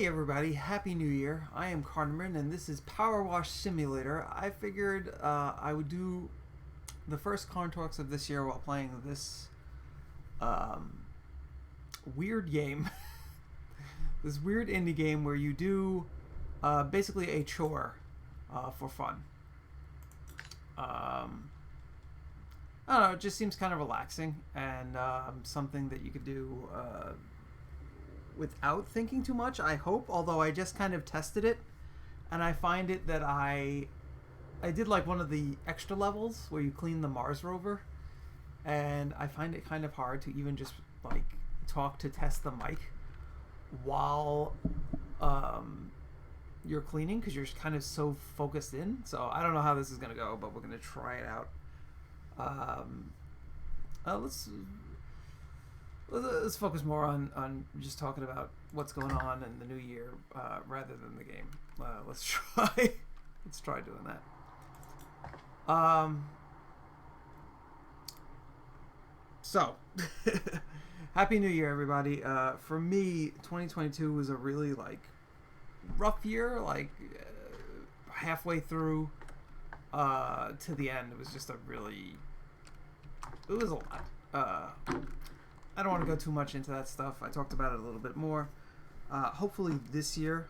Hey everybody, Happy New Year. I am Carterman and this is Power Wash Simulator. I figured I would do the first Corn Talks of this year while playing this weird game. This weird indie game where you do basically a chore for fun. I don't know, it just seems kind of relaxing and something that you could do without thinking too much, I hope, although I just kind of tested it and I find it that I did like one of the extra levels where you clean the Mars rover, and I find it kind of hard to even just like talk to test the mic while you're cleaning because you're kind of so focused in. So I don't know how this is gonna go, but we're gonna try it out. Let's focus more on just talking about what's going on in the new year rather than the game. Let's try doing that. So, Happy New Year, everybody. For me, 2022 was a really rough year. Halfway through to the end, it was just it was a lot. I don't want to go too much into that stuff. I talked about it a little bit more. Hopefully this year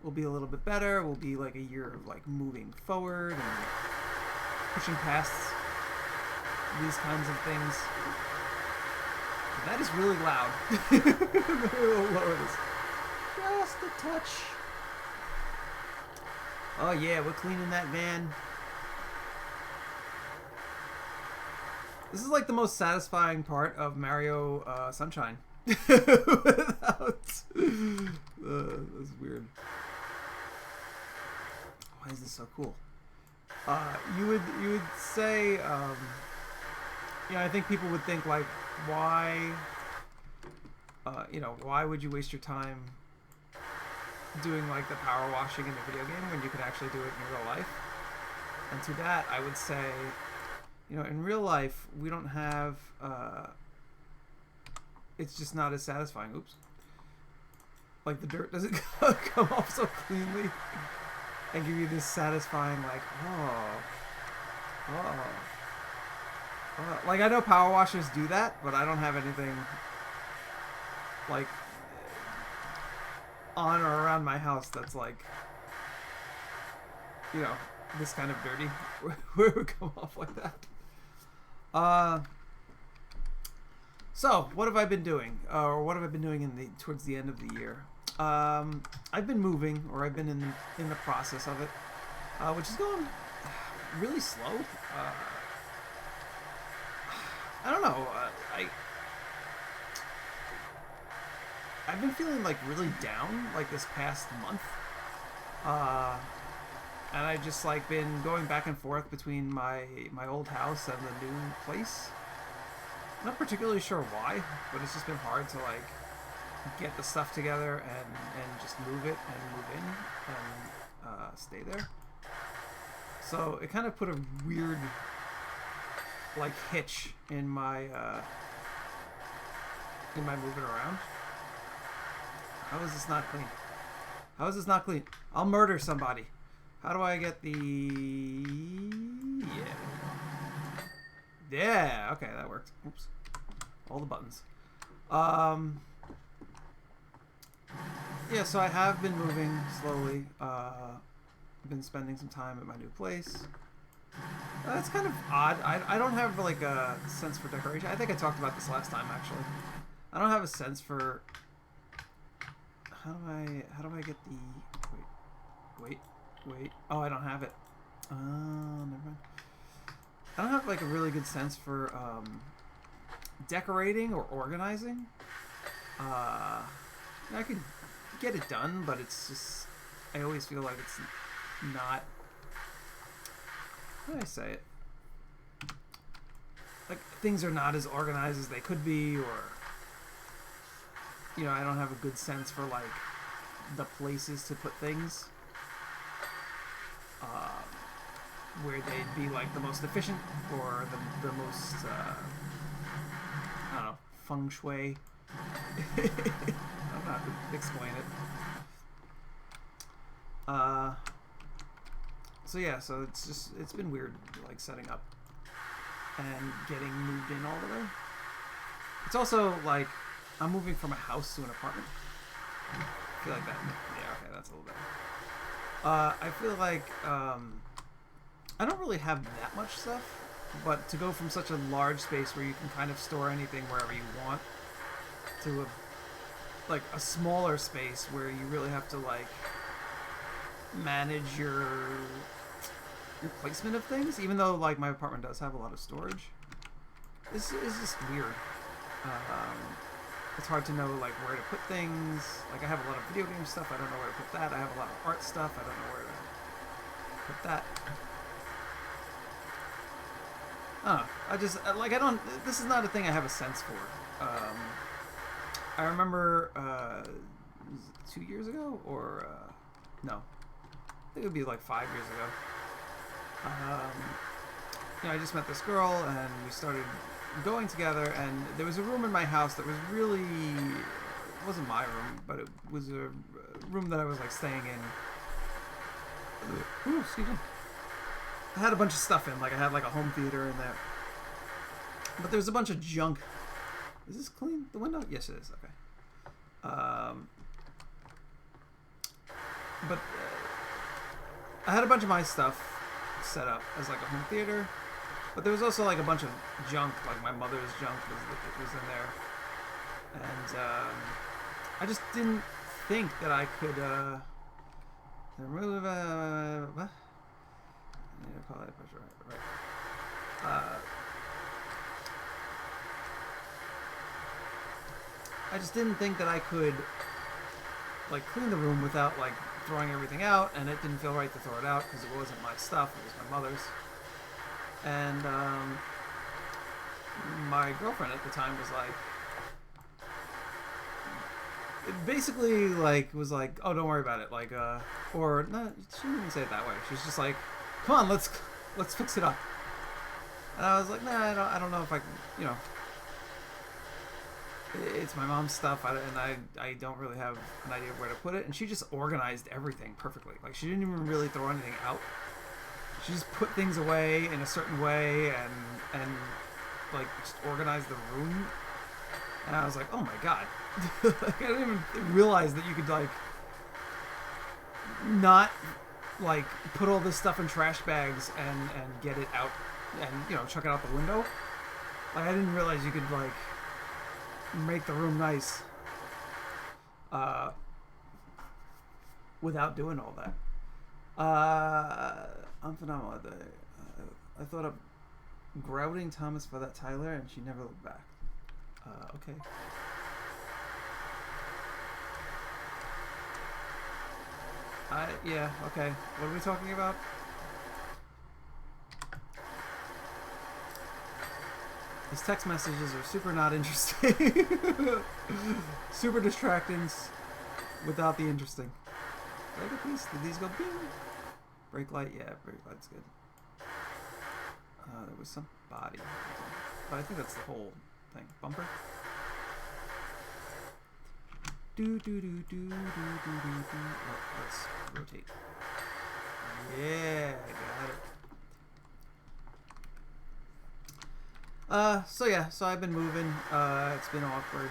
will be a little bit better. Will be like a year of moving forward and pushing past these kinds of things. But that is really loud. We'll lower this just a touch. Oh yeah, we're cleaning that van. This is like the most satisfying part of Mario Sunshine. Without... that's weird. Why is this so cool? You would say, I think people would think why, why would you waste your time doing the power washing in a video game when you could actually do it in real life? And to that, I would say, in real life, we don't have, it's just not as satisfying. Oops. The dirt doesn't come off so cleanly and give you this satisfying, I know power washers do that, but I don't have anything, on or around my house that's, this kind of dirty, where it would come off like that. So what have I been doing, or what have I been doing towards the end of the year? I've been moving, or I've been in the process of it, which is going really slow. I don't know. I've been feeling really down this past month. And I just been going back and forth between my old house and the new place. Not particularly sure why, but it's just been hard to get the stuff together and just move it and move in and stay there. So it kind of put a weird hitch in my moving around. How is this not clean? How is this not clean? I'll murder somebody. How do I get the... Yeah, okay, that worked. Oops. All the buttons. Yeah, so I have been moving slowly. Been spending some time at my new place. That's kind of odd. I don't have a sense for decoration. I think I talked about this last time, actually. I don't have a sense for... How do I get the... Wait. Oh, I don't have it. Never mind. I don't have a really good sense for decorating or organizing. I could get it done, but it's just, I always feel like it's not, how do I say it? Things are not as organized as they could be, or I don't have a good sense for the places to put things. Where they'd be the most efficient or the most I don't know, feng shui. I don't know how to explain it. Uh, so yeah, so it's been weird, like setting up and getting moved in all the way. It's also like I'm moving from a house to an apartment. I feel like that. Yeah, okay, that's a little better. I feel like I don't really have that much stuff, but to go from such a large space where you can kind of store anything wherever you want to a smaller space where you really have to like manage your placement of things, even though like my apartment does have a lot of storage. This is just weird. It's hard to know like where to put things. Like I have a lot of video game stuff. I don't know where to put that. I have a lot of art stuff. I don't know where to put that. I don't. This is not a thing I have a sense for. I remember 2 years ago, or no, I think it would be like 5 years ago. I just met this girl and we started going together, and there was a room in my house that was really, it wasn't my room, but it was a room that I was like staying in. Ooh, excuse me. I had a bunch of stuff in, like I had like a home theater in there, but there was a bunch of junk. Is this clean? The window? Yes, it is. Okay. But I had a bunch of my stuff set up as like a home theater, but there was also like a bunch of junk, like my mother's junk was in there, and I just didn't think that I could remove. What? I need to call that pressure right. I just didn't think that I could like clean the room without like throwing everything out, and it didn't feel right to throw it out because it wasn't my stuff, it was my mother's. And my girlfriend at the time was like, it basically like was like, oh, don't worry about it, like or no, she didn't even say it that way. She was just like, come on, let's fix it up. And I was like, nah, I don't know if I can, you know. It's my mom's stuff, and I don't really have an idea of where to put it. And she just organized everything perfectly. Like, she didn't even really throw anything out. She just put things away in a certain way and like, just organized the room. And I was like, oh my god. Like, I didn't even realize that you could, like, not, like, put all this stuff in trash bags and get it out and, you know, chuck it out the window. Like, I didn't realize you could, like, make the room nice without doing all that. I'm phenomenal at that. I thought of grouting Thomas for that Tyler, and she never looked back. Okay. Yeah, okay. What are we talking about? These text messages are super not interesting. Super distracting without the interesting. Did I get these? Did these go bing? Brake light? Yeah, brake light's good. There was some body. But I think that's the whole thing. Bumper? Oh, let's rotate. Yeah, got it. So I've been moving. It's been awkward,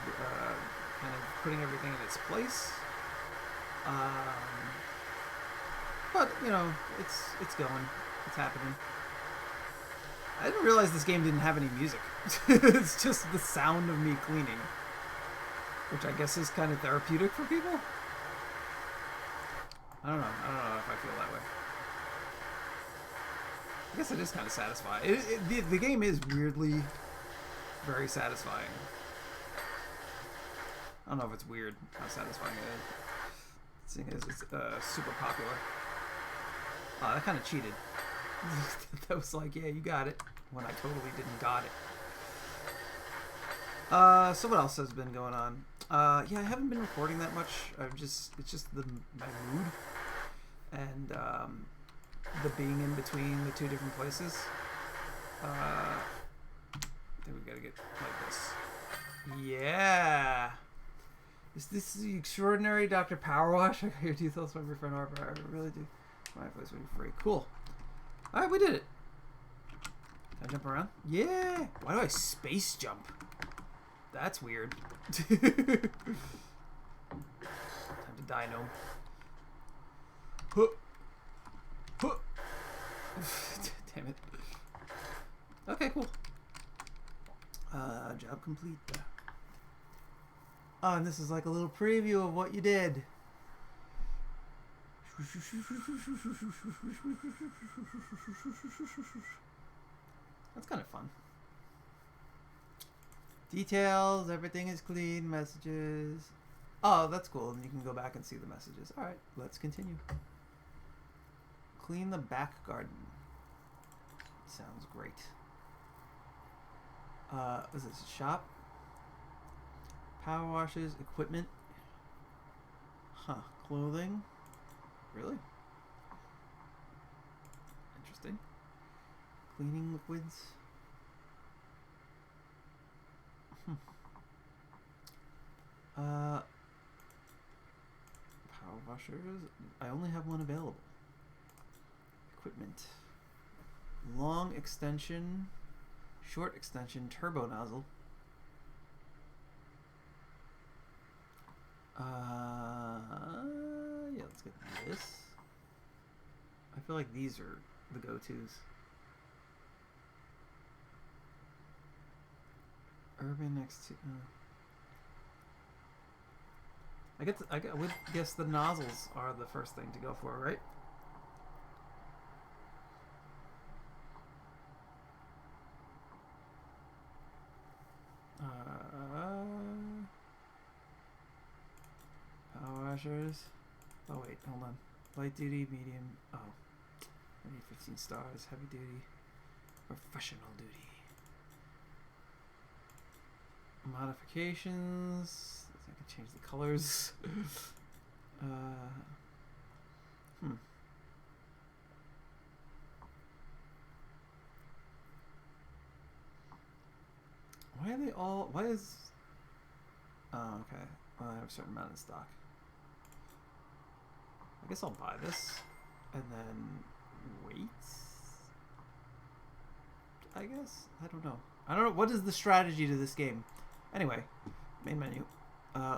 kind of putting everything in its place. But you know, it's going. It's happening. I didn't realize this game didn't have any music. It's just the sound of me cleaning, which I guess is kind of therapeutic for people. I don't know if I feel that way. I guess it is kind of satisfying. The game is weirdly very satisfying. I don't know if it's weird how satisfying it is. Seeing as it's super popular. That kind of cheated. That was like, yeah, you got it, when I totally didn't got it. So what else has been going on? Yeah, I haven't been recording that much. It's just my mood and the being in between the two different places. I think we gotta get like this. Yeah. Is this the extraordinary Dr. Power Wash? I got your details from your friend Harper. I really do. My place will be free. Cool. Alright, we did it. Can I jump around? Yeah! Why do I space jump? That's weird. Time to die, gnome. Huh. Huh. Damn it. Okay, cool. Job complete. Oh, and this is like a little preview of what you did. That's kind of fun. Details, everything is clean, messages. Oh, that's cool. And you can go back and see the messages. Alright, let's continue. Clean the back garden. Sounds great. Is this a shop? Power washes, equipment. Huh. Clothing. Really? Interesting. Cleaning liquids. Power washers. I only have one available. Equipment. Long extension. Short extension. Turbo nozzle. Yeah, let's get this. I feel like these are the go-tos. Urban next to. I would guess the nozzles are the first thing to go for, right? Power washers. Oh wait, hold on. Light duty, medium. Oh, I need 15 stars. Heavy duty, professional duty. Modifications. I can change the colors. Why are they all? Why is? Oh, okay. Well, I have a certain amount in stock. I guess I'll buy this and then wait. I guess I don't know. I don't know what is the strategy to this game. Anyway, main menu.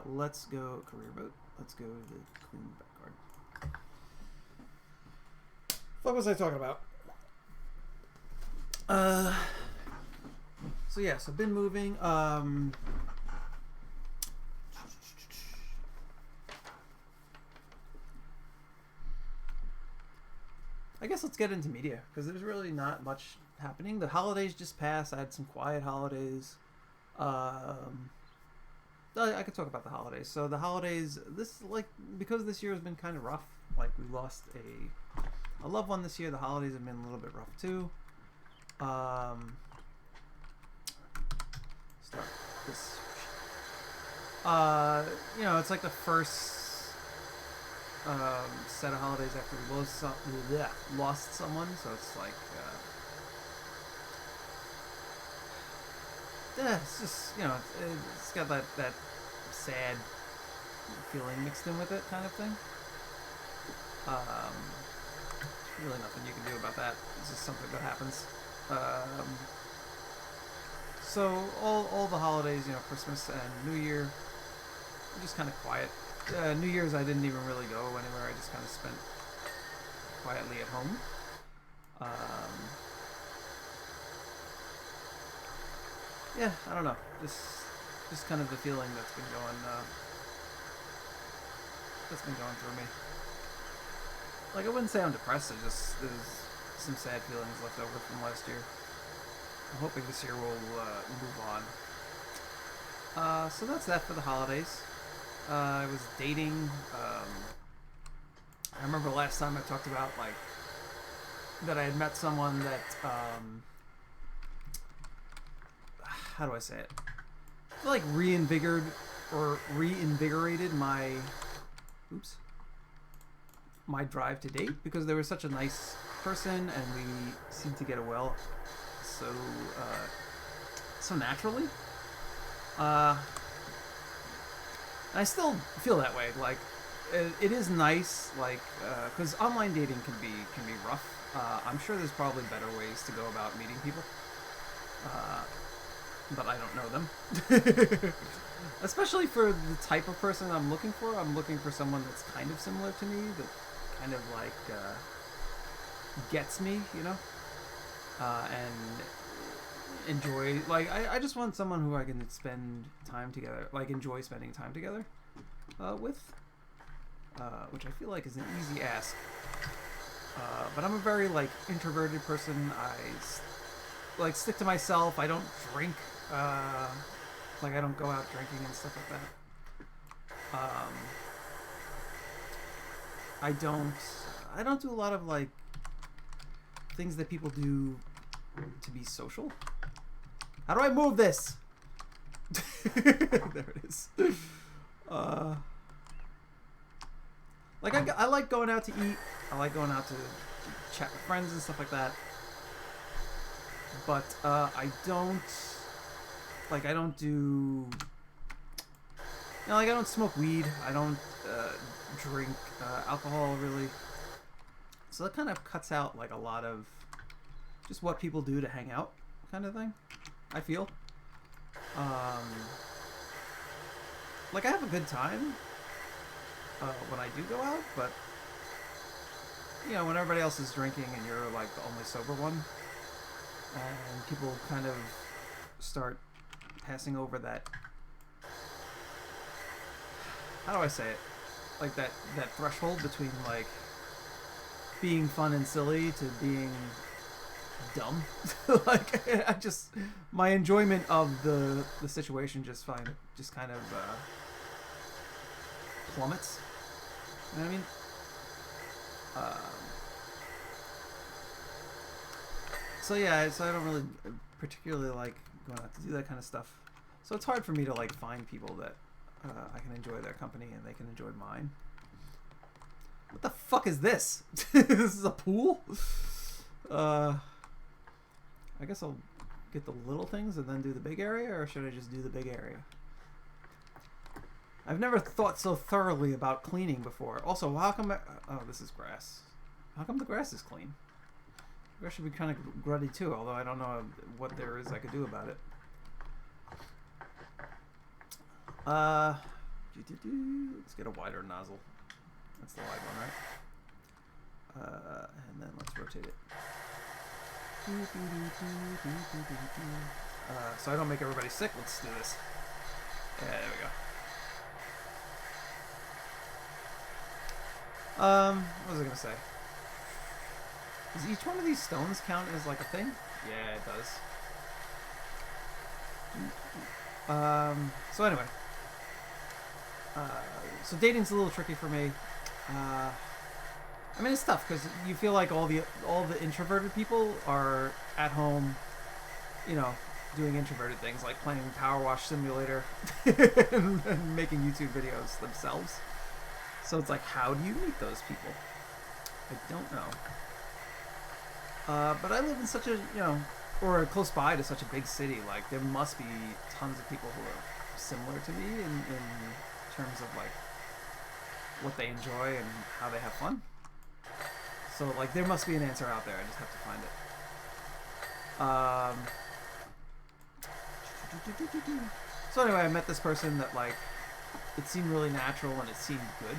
Let's go career mode. Let's go to the clean back garden. What was I talking about? So yes, I've been moving. I guess let's get into media because there's really not much happening. The holidays just passed. I had some quiet holidays. I could talk about the holidays. So the holidays, because this year has been kind of rough. Like we lost a loved one this year. The holidays have been a little bit rough too. Start this. It's like the first set of holidays after we lost someone. So it's like. Yeah, it's just, it's got that sad feeling mixed in with it kind of thing. Really nothing you can do about that. It's just something that happens. So all the holidays, Christmas and New Year, just kind of quiet. New Year's I didn't even really go anywhere. I just kind of spent quietly at home. Yeah, I don't know. Just kind of the feeling that's been going through me. Like I wouldn't say I'm depressed. There's some sad feelings left over from last year. I'm hoping this year we'll move on. So that's that for the holidays. I was dating. I remember last time I talked about that I had met someone that. How do I say it? Like reinvigorated my drive to date because they were such a nice person and we seemed to get well so naturally. And I still feel that way. Like, it is nice, like, because online dating can be rough. I'm sure there's probably better ways to go about meeting people, but I don't know them. Especially for the type of person I'm looking for. I'm looking for someone that's kind of similar to me, that kind of like gets me, you know, and enjoy. Like, I just want someone who I can spend time together, like enjoy spending time together with, which I feel like is an easy ask. But I'm a very like introverted person. I like stick to myself. I don't drink. Like I don't go out drinking and stuff like that. I don't do a lot of like things that people do to be social. How do I move this? There it is. Like I like going out to eat. I like going out to chat with friends and stuff like that. But I don't do, you know, like I don't smoke weed. I don't drink alcohol really. So that kind of cuts out like a lot of just what people do to hang out kind of thing, I feel. Like I have a good time when I do go out, but you know, when everybody else is drinking and you're like the only sober one, and people kind of start passing over that, how do I say it, like that threshold between like being fun and silly to being dumb. Like I just, my enjoyment of the situation just kind of plummets. You know what I mean? So yeah, so I don't really particularly like going out to do that kind of stuff. So it's hard for me to like find people that I can enjoy their company and they can enjoy mine. What the fuck is this? This is a pool? I guess I'll get the little things and then do the big area, or should I just do the big area? I've never thought so thoroughly about cleaning before. Also, how come... oh, this is grass. How come the grass is clean? The grass should be kind of gruddy too, although I don't know what there is I could do about it. Let's get a wider nozzle. That's the wide one, right? And then let's rotate it. So I don't make everybody sick, let's do this. Yeah, there we go. What was I gonna say? Does each one of these stones count as like a thing? Yeah, it does. So anyway. So dating's a little tricky for me. I mean, it's tough because you feel like all the introverted people are at home, you know, doing introverted things like playing Power Wash Simulator and making YouTube videos themselves. So it's like, how do you meet those people? I don't know. But I live in such a, you know, or close by to such a big city. Like, there must be tons of people who are similar to me in terms of like what they enjoy and how they have fun. So like there must be an answer out there. I just have to find it. So anyway, I met this person that like it seemed really natural and it seemed good.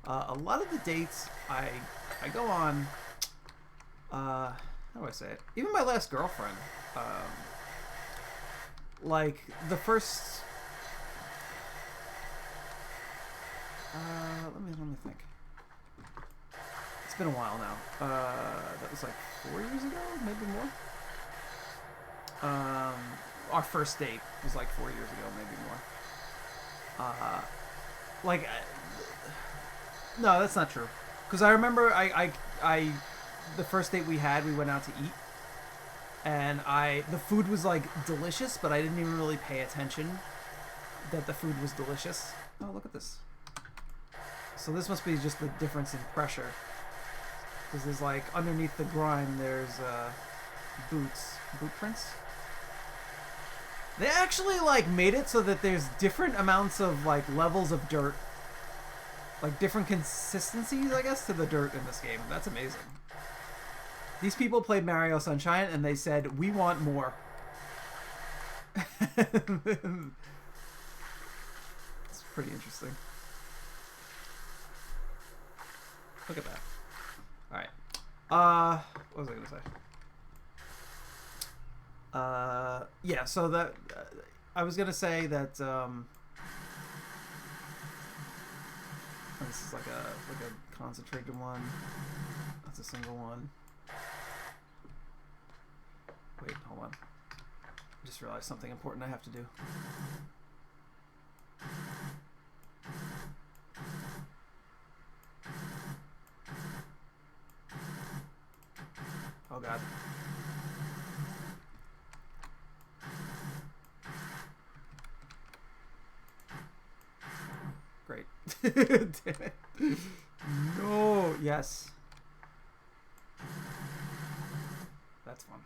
A lot of the dates I go on, how do I say it? Even my last girlfriend, like the first. Let me think. It's been a while now. That was like 4 years ago, maybe more. Our first date was like 4 years ago, maybe more. No, that's not true. Because I remember the first date we had, we went out to eat, and the food was like delicious, but I didn't even really pay attention that the food was delicious. Oh, look at this. So this must be just the difference in pressure. Because there's like, underneath the grime, there's boot prints. They actually like made it so that there's different amounts of like levels of dirt, like different consistencies, I guess, to the dirt in this game. That's amazing. These people played Mario Sunshine and they said, we want more. It's pretty interesting. Look at that. Alright. What was I going to say? Yeah, so that... I was going to say that, this is like a concentrated one. That's a single one. Wait, hold on. I just realized something important I have to do. Oh god. Great. Damn it. No. Yes. That's fun.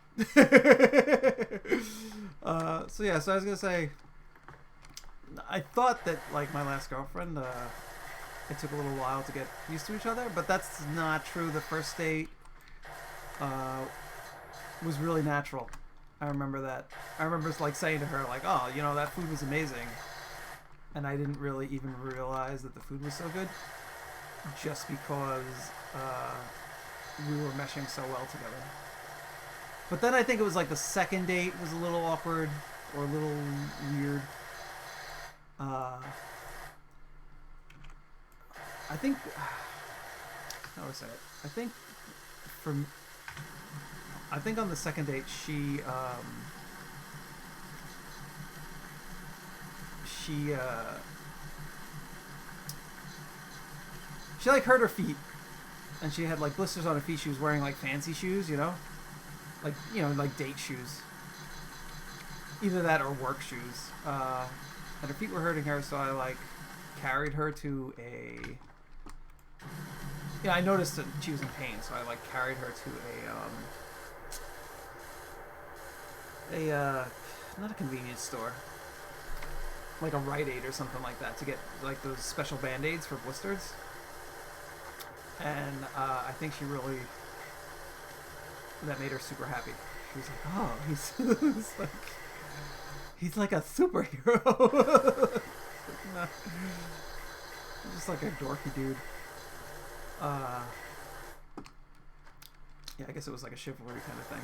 So yeah, so I was gonna say, I thought that like my last girlfriend, it took a little while to get used to each other, but that's not true. The first date was really natural. I remember that. I remember like saying to her like, oh, you know, that food was amazing, and I didn't really even realize that the food was so good, just because we were meshing so well together. But then I think it was like the second date was a little awkward or a little weird. I think, how do I say it? I think on the second date she like hurt her feet, and she had like blisters on her feet. She was wearing like fancy shoes, you know, like, you know, like date shoes, either that or work shoes. And her feet were hurting her, so I like carried her to a. Yeah, I noticed that she was in pain, so I like carried her to not a convenience store, like a Rite Aid or something like that, to get like those special Band-Aids for blisters. And I think that made her super happy. She was like, oh, he's like a superhero. No, just like a dorky dude. Yeah, I guess it was like a chivalry kind of thing.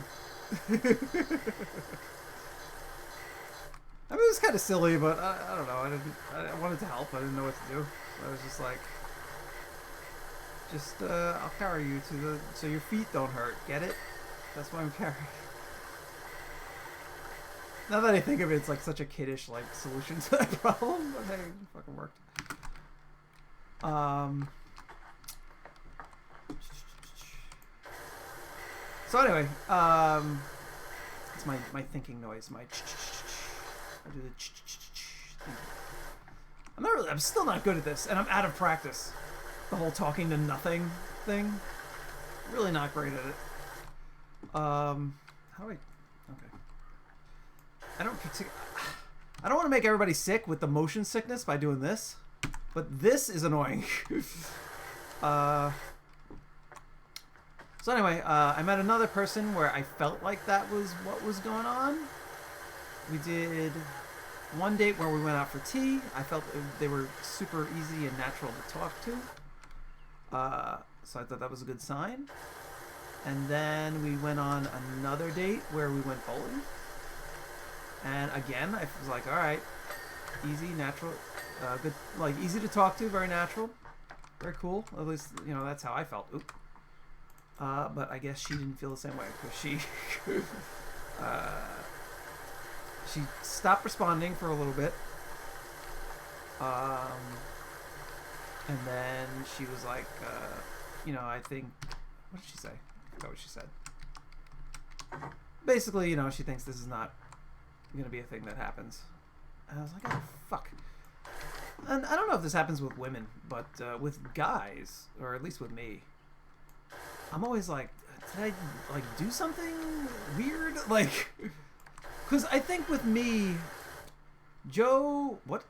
I mean, it was kind of silly, but I don't know. I wanted to help. I didn't know what to do. So I was just like, I'll carry you so your feet don't hurt. Get it? That's why I'm carrying. Now that I think of it, it's like such a kiddish like solution to that problem, but hey, it fucking worked. So anyway, it's my thinking noise. I do the I'm still not good at this, and I'm out of practice. The whole talking to nothing thing. Really not great at it. How do I? Okay. I don't want to make everybody sick with the motion sickness by doing this, but this is annoying. So anyway, I met another person where I felt like that was what was going on. We did one date where we went out for tea. I felt they were super easy and natural to talk to. So I thought that was a good sign. And then we went on another date where we went bowling. And again, I was like, all right, easy, natural, good, like easy to talk to, very natural, very cool. At least, you know, that's how I felt. Oop. But I guess she didn't feel the same way, because she stopped responding for a little bit. And then she was like, you know, I think, what did she say? I forgot what she said. Basically, you know, she thinks this is not going to be a thing that happens. And I was like, oh, fuck. And I don't know if this happens with women, but with guys, or at least with me, I'm always like, did I, like, do something weird? Like, because I think with me, Joe, what?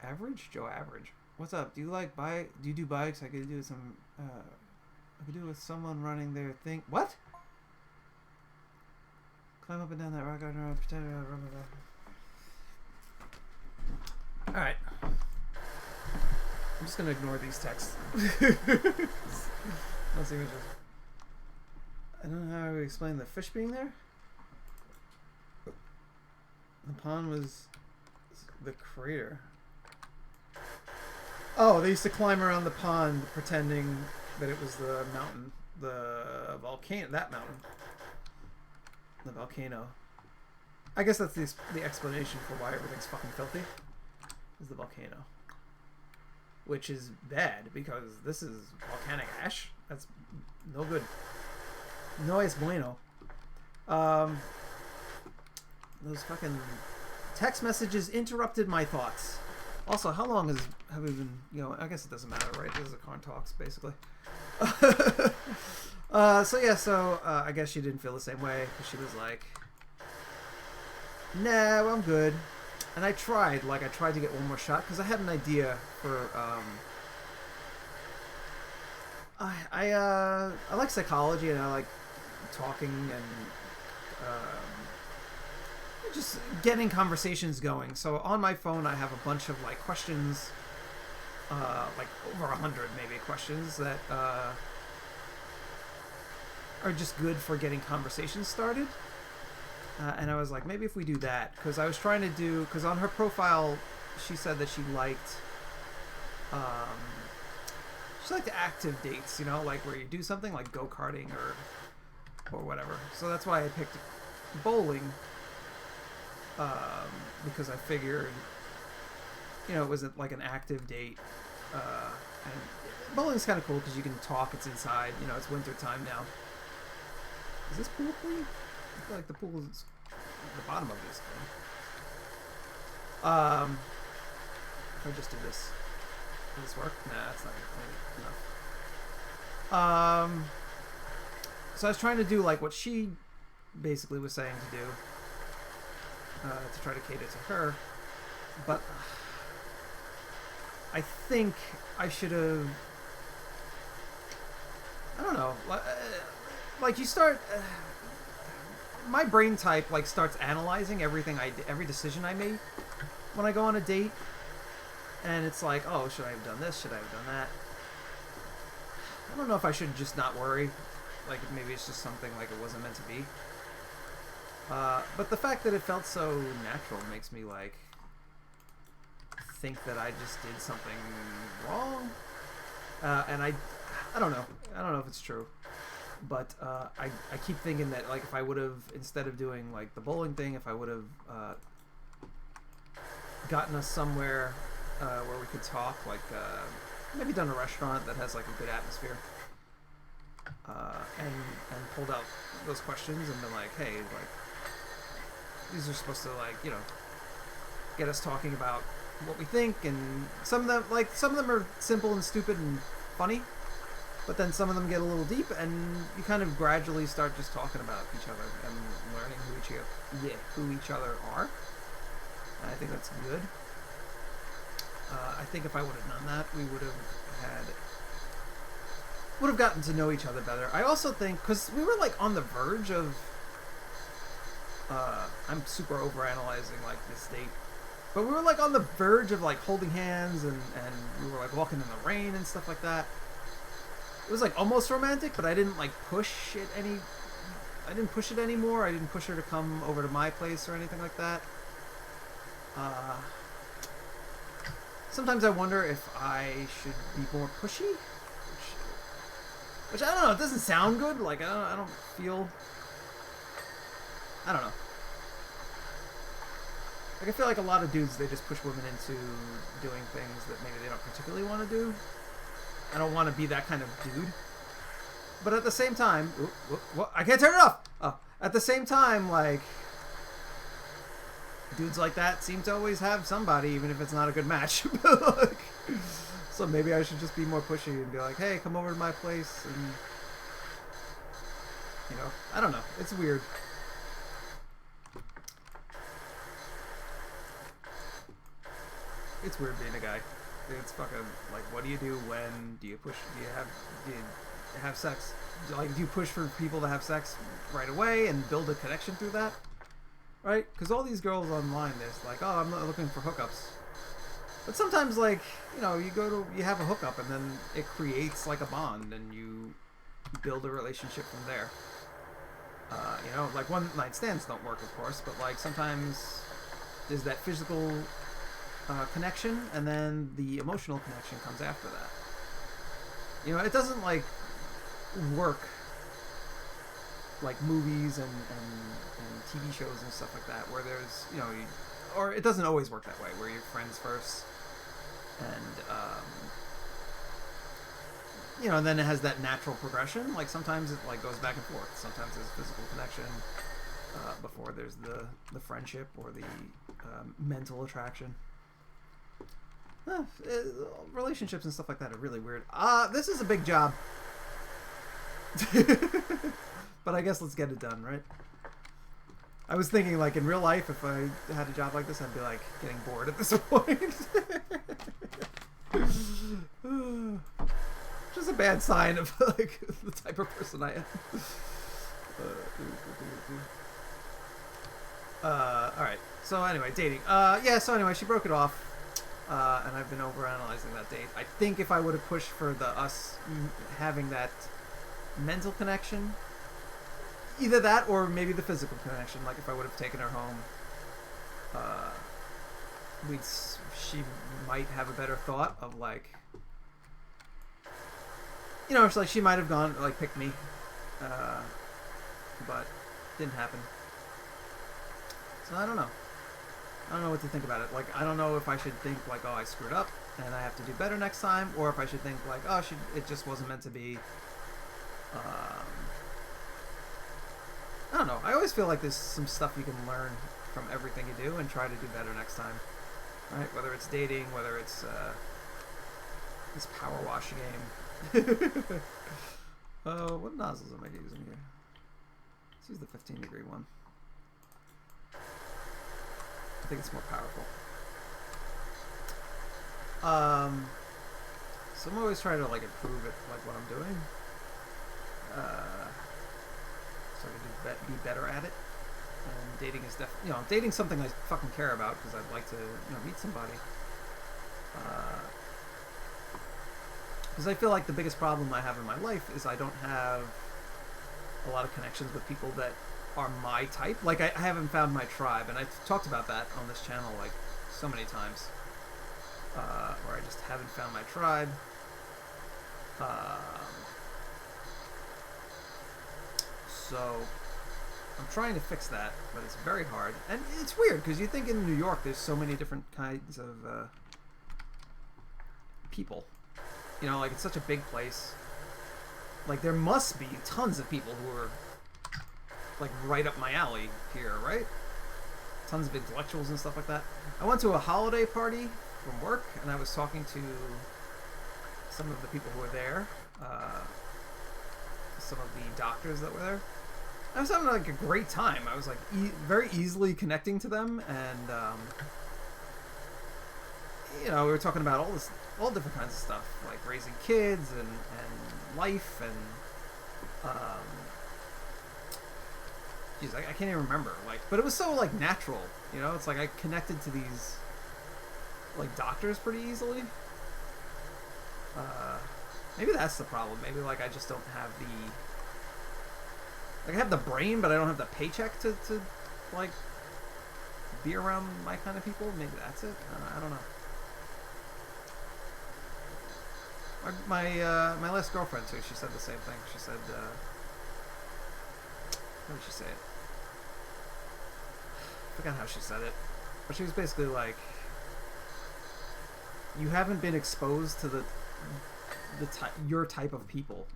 Average? Joe Average. What's up? Do you do bikes? I could do some, I could do it with someone running their thing. What? Climb up and down that rock garden road, pretend. Alright. I'm just gonna ignore these texts. Let's see. I don't know how to explain the fish being there. The pond was the crater. Oh, they used to climb around the pond pretending that it was the mountain. The volcano. That mountain. The volcano. I guess that's the explanation for why everything's fucking filthy. Is the volcano. Which is bad, because this is volcanic ash. That's no good. No es bueno. Those fucking text messages interrupted my thoughts. Also, how long have we been, I guess it doesn't matter, right? This is a Karn Talks, basically. So I guess she didn't feel the same way, because she was like, nah, well, I'm good. And I tried to get one more shot, because I had an idea for, I like psychology, and I like talking and, just getting conversations going. So on my phone, I have a bunch of like questions, like over 100 maybe questions that are just good for getting conversations started. And I was like, maybe if we do that, because I was trying to do, because on her profile, she said that she liked active dates, like where you do something like go-karting or whatever. So that's why I picked bowling. Because I figured, it wasn't like an active date. And bowling's kind of cool because you can talk. It's inside. It's winter time now. Is this pool clean? I feel like the pool is the bottom of this thing. If I just do this, does this work? Nah, it's not clean enough. So I was trying to do like what she basically was saying to do. To try to cater to her, but I think I should have. I don't know. Like you start, my brain type like starts analyzing everything every decision I made when I go on a date, and it's like, oh, should I have done this? Should I have done that? I don't know if I should just not worry. Like maybe it's just something like it wasn't meant to be. But the fact that it felt so natural makes me like think that I just did something wrong, and I don't know. I don't know if it's true, but I keep thinking that like if I would have, instead of doing like the bowling thing, if I would have gotten us somewhere where we could talk, like maybe done a restaurant that has like a good atmosphere, and pulled out those questions and been like, hey, like. These are supposed to like, get us talking about what we think, and some of them are simple and stupid and funny, but then some of them get a little deep, and you kind of gradually start just talking about each other and learning who each other are. And I think that's good. I think if I would have done that, we would have gotten to know each other better. I also think because we were like on the verge of. I'm super overanalyzing like this date, but we were like on the verge of like holding hands, and we were like walking in the rain and stuff like that. It was like almost romantic, but I didn't like push it anymore. I didn't push her to come over to my place or anything like that. Sometimes I wonder if I should be more pushy, which I don't know. It doesn't sound good. Like I don't feel. I don't know. Like I feel like a lot of dudes, they just push women into doing things that maybe they don't particularly want to do. I don't want to be that kind of dude. But at the same time, I can't turn it off. Oh, at the same time, like dudes like that seem to always have somebody, even if it's not a good match. Like, so maybe I should just be more pushy and be like, hey, come over to my place, and I don't know. It's weird. it's weird being a guy. It's fucking like, what do you do? When do you push? Do you have sex? Like, do you push for people to have sex right away and build a connection through that? Right? Because all these girls online, there's like, oh, I'm not looking for hookups. But sometimes, like, you know, you have a hookup and then it creates like a bond and you build a relationship from there. You know, like one night stands don't work, of course, but like sometimes there's that physical connection and then the emotional connection comes after that. You know, it doesn't like work like movies and TV shows and stuff like that where there's, you know, or it doesn't always work that way where you're friends first and you know, and then it has that natural progression. Like sometimes it like goes back and forth. Sometimes there's physical connection before there's the friendship or the mental attraction. Relationships and stuff like that are really weird. This is a big job. But I guess let's get it done, right? I was thinking, like, in real life, if I had a job like this, I'd be, like, getting bored at this point. Which is a bad sign of, like, the type of person I am. Alright. So, anyway, dating. Yeah, so anyway, she broke it off. And I've been overanalyzing that date. I think if I would have pushed for us having that mental connection, either that or maybe the physical connection, like if I would have taken her home, she might have a better thought of like, you know, it's like she might have gone like picked me, but didn't happen. So I don't know. I don't know what to think about it. Like, I don't know if I should think like, oh, I screwed up and I have to do better next time, or if I should think like, oh, it just wasn't meant to be. I don't know. I always feel like there's some stuff you can learn from everything you do and try to do better next time. Right? Whether it's dating, whether it's this power wash game. What nozzles am I using here? Let's use the 15-degree one. I think it's more powerful. So I'm always trying to like improve it, like what I'm doing. So I can be better at it. And dating is definitely, you know, dating's something I fucking care about because I'd like to, you know, meet somebody. Because I feel like the biggest problem I have in my life is I don't have a lot of connections with people that are my type. Like I haven't found my tribe, and I've talked about that on this channel like so many times. Where I just haven't found my tribe. So I'm trying to fix that, but it's very hard. And it's weird because you think in New York there's so many different kinds of people. You know, like it's such a big place. Like there must be tons of people who are like right up my alley here, right? Tons of intellectuals and stuff like that. I went to a holiday party from work and I was talking to some of the people who were there, some of the doctors that were there. I was having like a great time. I was like very easily connecting to them, and you know, we were talking about all different kinds of stuff, like raising kids and life and geez, I can't even remember. Like, but it was so like natural, you know. It's like I connected to these like doctors pretty easily. Maybe that's the problem. Maybe like I just don't have the like I have the brain, but I don't have the paycheck to like be around my kind of people. Maybe that's it. I don't know. My last girlfriend too. She said the same thing. She said, how did she say it? I forgot how she said it, but she was basically like, you haven't been exposed to your type of people.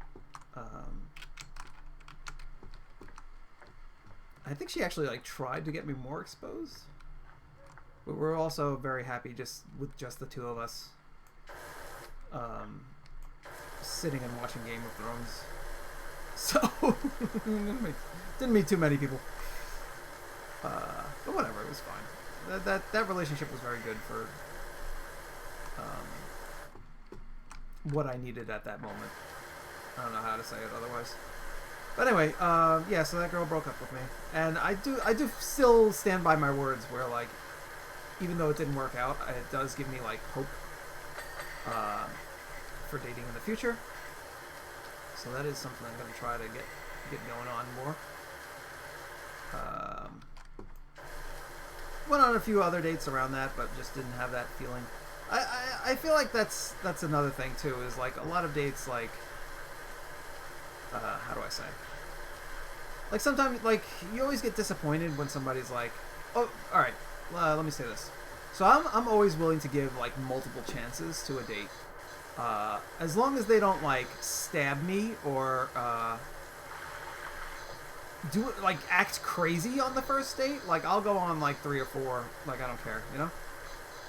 I think she actually like tried to get me more exposed, but we're also very happy just with just the two of us, sitting and watching Game of Thrones. So didn't meet too many people, but whatever, it was fine. That relationship was very good for what I needed at that moment. I don't know how to say it otherwise. But anyway, yeah, so that girl broke up with me. And I do still stand by my words where, like, even though it didn't work out, it does give me, like, hope for dating in the future. So that is something I'm going to try to get going on more. Went on a few other dates around that, but just didn't have that feeling. I feel like that's another thing, too, is, like, a lot of dates, like, how do I say? Like, sometimes, like, you always get disappointed when somebody's like, oh, alright, let me say this. So I'm always willing to give, like, multiple chances to a date. As long as they don't, like, stab me or, do it, like, act crazy on the first date. Like, I'll go on, like, 3 or 4. Like, I don't care, you know?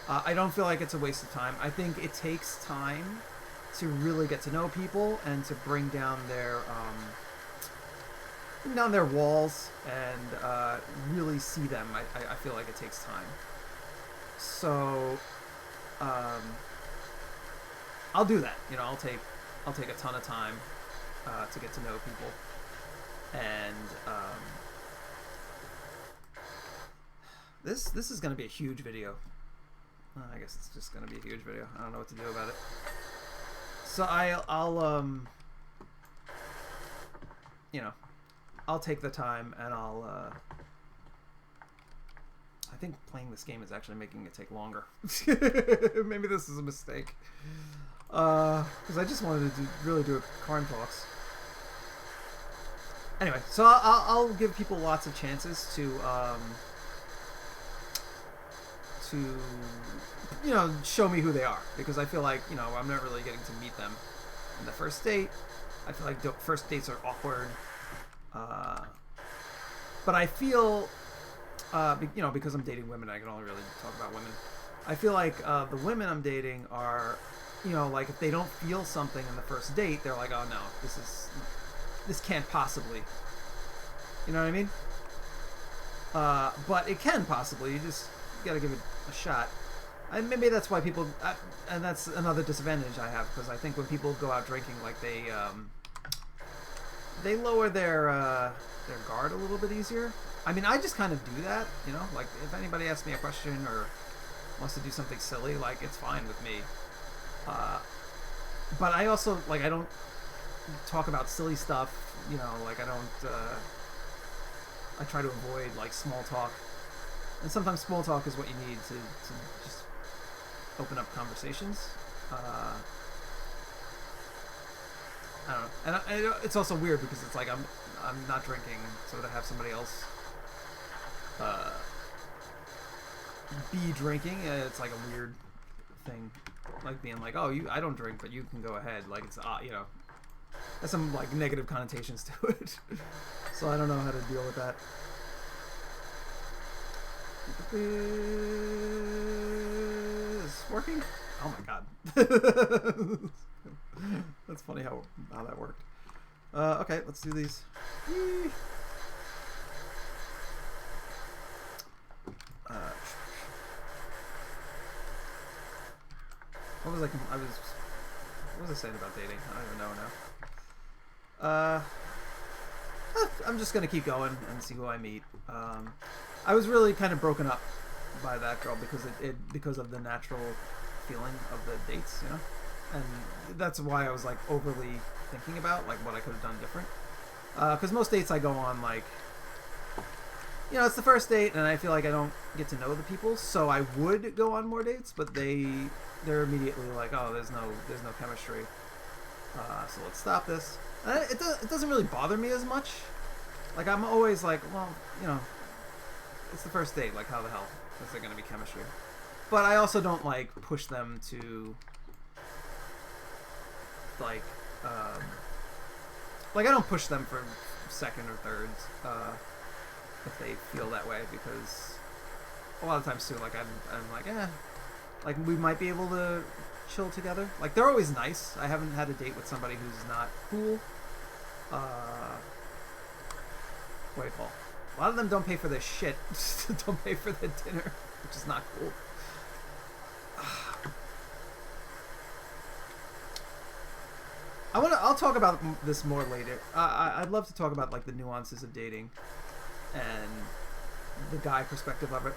I don't feel like it's a waste of time. I think it takes time to really get to know people and to bring down their walls and really see them. I feel like it takes time. So I'll do that. You know, I'll take a ton of time to get to know people, and this is going to be a huge video. I guess it's just going to be a huge video. I don't know what to do about it. So I'll you know, I'll take the time and I'll I think playing this game is actually making it take longer. Maybe this is a mistake. Because I just wanted to really do a Crime Talks. Anyway, so I'll give people lots of chances to you know, show me who they are, because I feel like, you know, I'm not really getting to meet them in the first date. I feel like first dates are awkward, but I feel you know, because I'm dating women, I can only really talk about women. I feel like the women I'm dating are, you know, like, if they don't feel something in the first date, they're like, oh no, this can't possibly, you know what I mean? But it can possibly. You just gotta give it a shot. And maybe that's why people, and that's another disadvantage I have, because I think when people go out drinking, like, they lower their guard a little bit easier. I mean, I just kind of do that, you know? Like, if anybody asks me a question or wants to do something silly, like, it's fine with me. But I also, like, I don't talk about silly stuff, you know, like, I don't, I try to avoid, like, small talk. And sometimes small talk is what you need to just open up conversations. I don't know. And it's also weird because it's like I'm not drinking, so to have somebody else be drinking, it's like a weird thing. Like being like, oh, I don't drink, but you can go ahead. Like, it's you know, there's some, like, negative connotations to it. So I don't know how to deal with that. Is working? Oh my god. That's funny how that worked. Okay, let's do these. What was what was I saying about dating? I don't even know now. I'm just gonna keep going and see who I meet. I was really kind of broken up by that girl because of the natural feeling of the dates, you know, and that's why I was, like, overly thinking about, like, what I could have done different. Because most dates I go on, like, you know, it's the first date, and I feel like I don't get to know the people, so I would go on more dates, but they're immediately like, oh, there's no chemistry, so let's stop this. And it doesn't really bother me as much. Like, I'm always like, well, you know, it's the first date, like, how the hell is there going to be chemistry? But I also don't, like, push them to, like, I don't push them for second or thirds, if they feel that way, because a lot of times, too, like, I'm like, like, we might be able to chill together. Like, they're always nice. I haven't had a date with somebody who's not cool. Wayfall. A lot of them don't pay for their shit. Don't pay for their dinner, which is not cool. I'll talk about this more later. I'd love to talk about like the nuances of dating and the guy perspective of it.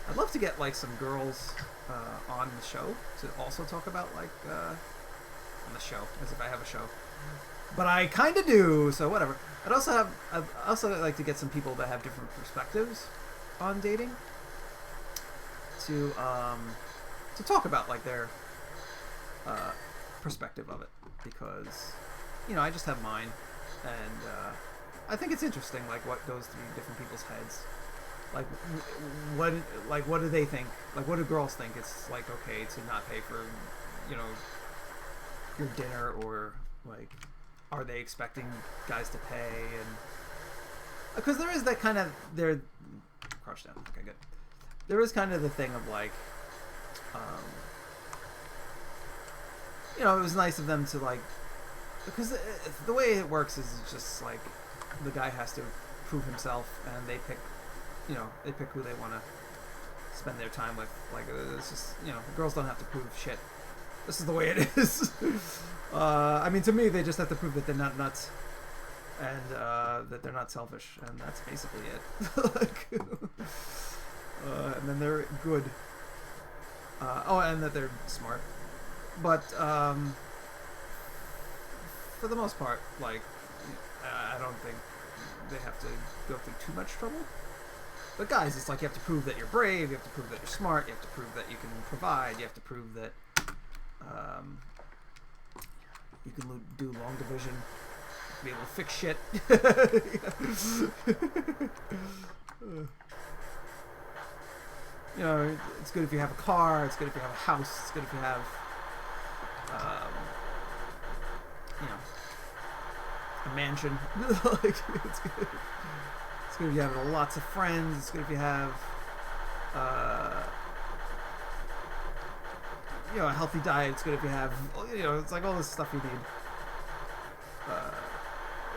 I'd love to get like some girls on the show to also talk about like on the show, as if I have a show. But I kind of do, so whatever. I'd also like to get some people that have different perspectives on dating to talk about like their perspective of it, because I just have mine, and I think it's interesting like what goes through different people's heads. Like what do they think? Like what do girls think it's like okay to not pay for your dinner, or like are they expecting guys to pay? And because there is that kind of crouch down. Okay, good. There is kind of the thing of like it was nice of them to like, because the way it works is just like the guy has to prove himself, and they pick who they want to spend their time with. Like it's just girls don't have to prove shit. This is the way it is. I mean, to me, they just have to prove that they're not nuts, and that they're not selfish, and that's basically it. Like, and then they're good. And that they're smart. But for the most part, like, I don't think they have to go through too much trouble. But guys, it's like you have to prove that you're brave, you have to prove that you're smart, you have to prove that you can provide, you have to prove that you can do long division, be able to fix shit. It's good if you have a car, it's good if you have a house, it's good if you have a mansion. Like, it's good. It's good if you have lots of friends. It's good if you have a healthy diet. It's good if you have it's like all this stuff you need.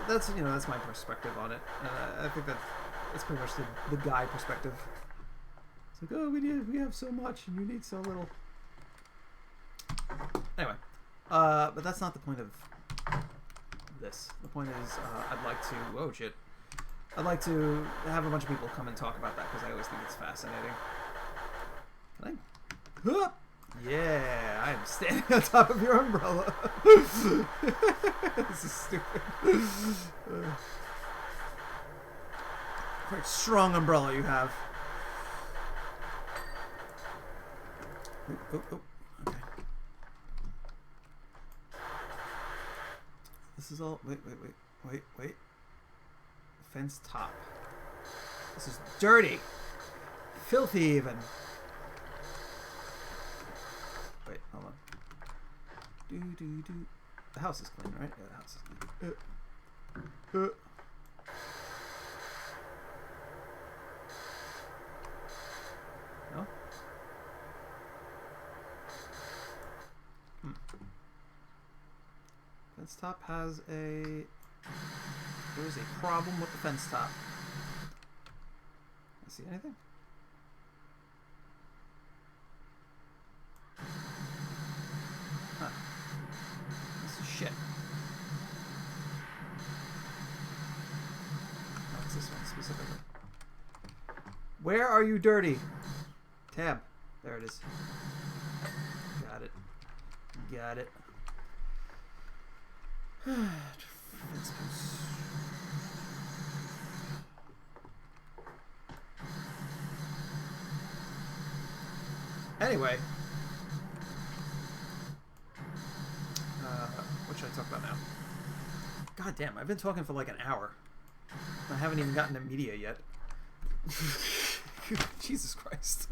That's my perspective on it. I think that's pretty much the guy perspective. It's like, oh, we have so much and you need so little. Anyway, but that's not the point of this. The point is, I'd like to have a bunch of people come and talk about that, because I always think it's fascinating. Can I? Yeah, I am standing on top of your umbrella. This is stupid. Quite strong umbrella you have. Oh, okay. This is all. Wait. Fence top. This is dirty. Filthy, even. Wait, hold on. The house is clean, right? Yeah, the house is clean. No? Fence top has a... There is a problem with the fence top. I see anything? Huh. This is shit. No, it's this one specifically. Where are you dirty? Tab. There it is. Got it. Got it. Anyway, what should I talk about now? God damn, I've been talking for like an hour. I haven't even gotten to media yet. Jesus Christ.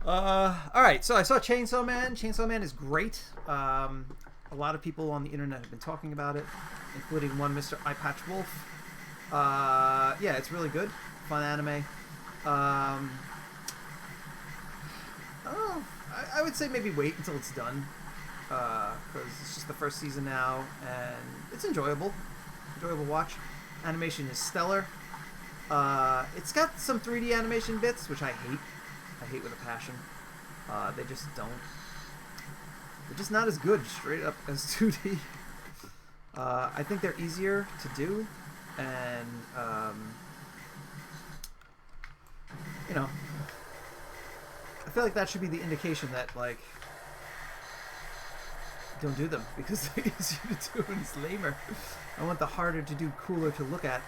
Alright, so I saw Chainsaw Man. Chainsaw Man is great. A lot of people on the internet have been talking about it, including one Mr. Eyepatch Wolf. Yeah, it's really good. Fun anime. I would say maybe wait until it's done, because it's just the first season now, and it's enjoyable. Enjoyable watch. Animation is stellar. It's got some 3D animation bits, which I hate. I hate with a passion. They just don't They're just not as good straight up as 2D. I think they're easier to do, and you know, I feel like that should be the indication that, like, don't do them because they're easier to do and it's lamer. I want the harder to do, cooler to look at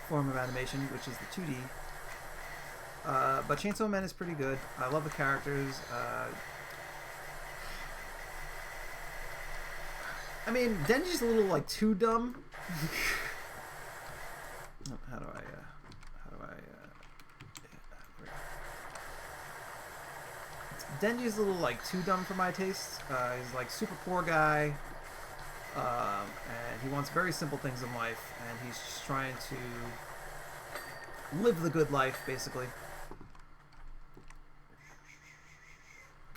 form of animation, which is the 2D. But Chainsaw Man is pretty good. I love the characters. I mean, Denji's a little, like, too dumb. How do I Denji's a little, like, too dumb for my taste. He's, like, super poor guy. And he wants very simple things in life. And he's just trying to live the good life, basically.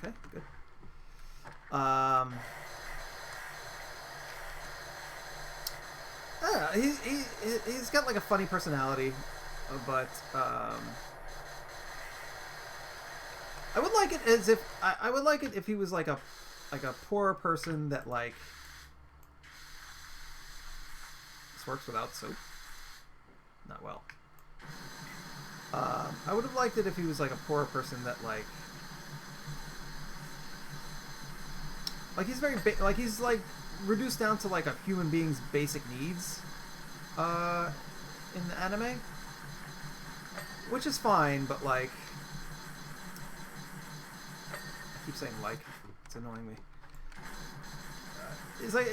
Okay, good. He's got, like, a funny personality, but I would like it as if I would like it if he was like a poorer person that, like, this works without soap. Not well. I would have liked it if he was like a poorer person that, like he's very like he's like reduced down to, like, a human being's basic needs in the anime, which is fine, but, like, I keep saying, like, it's annoying me. It's like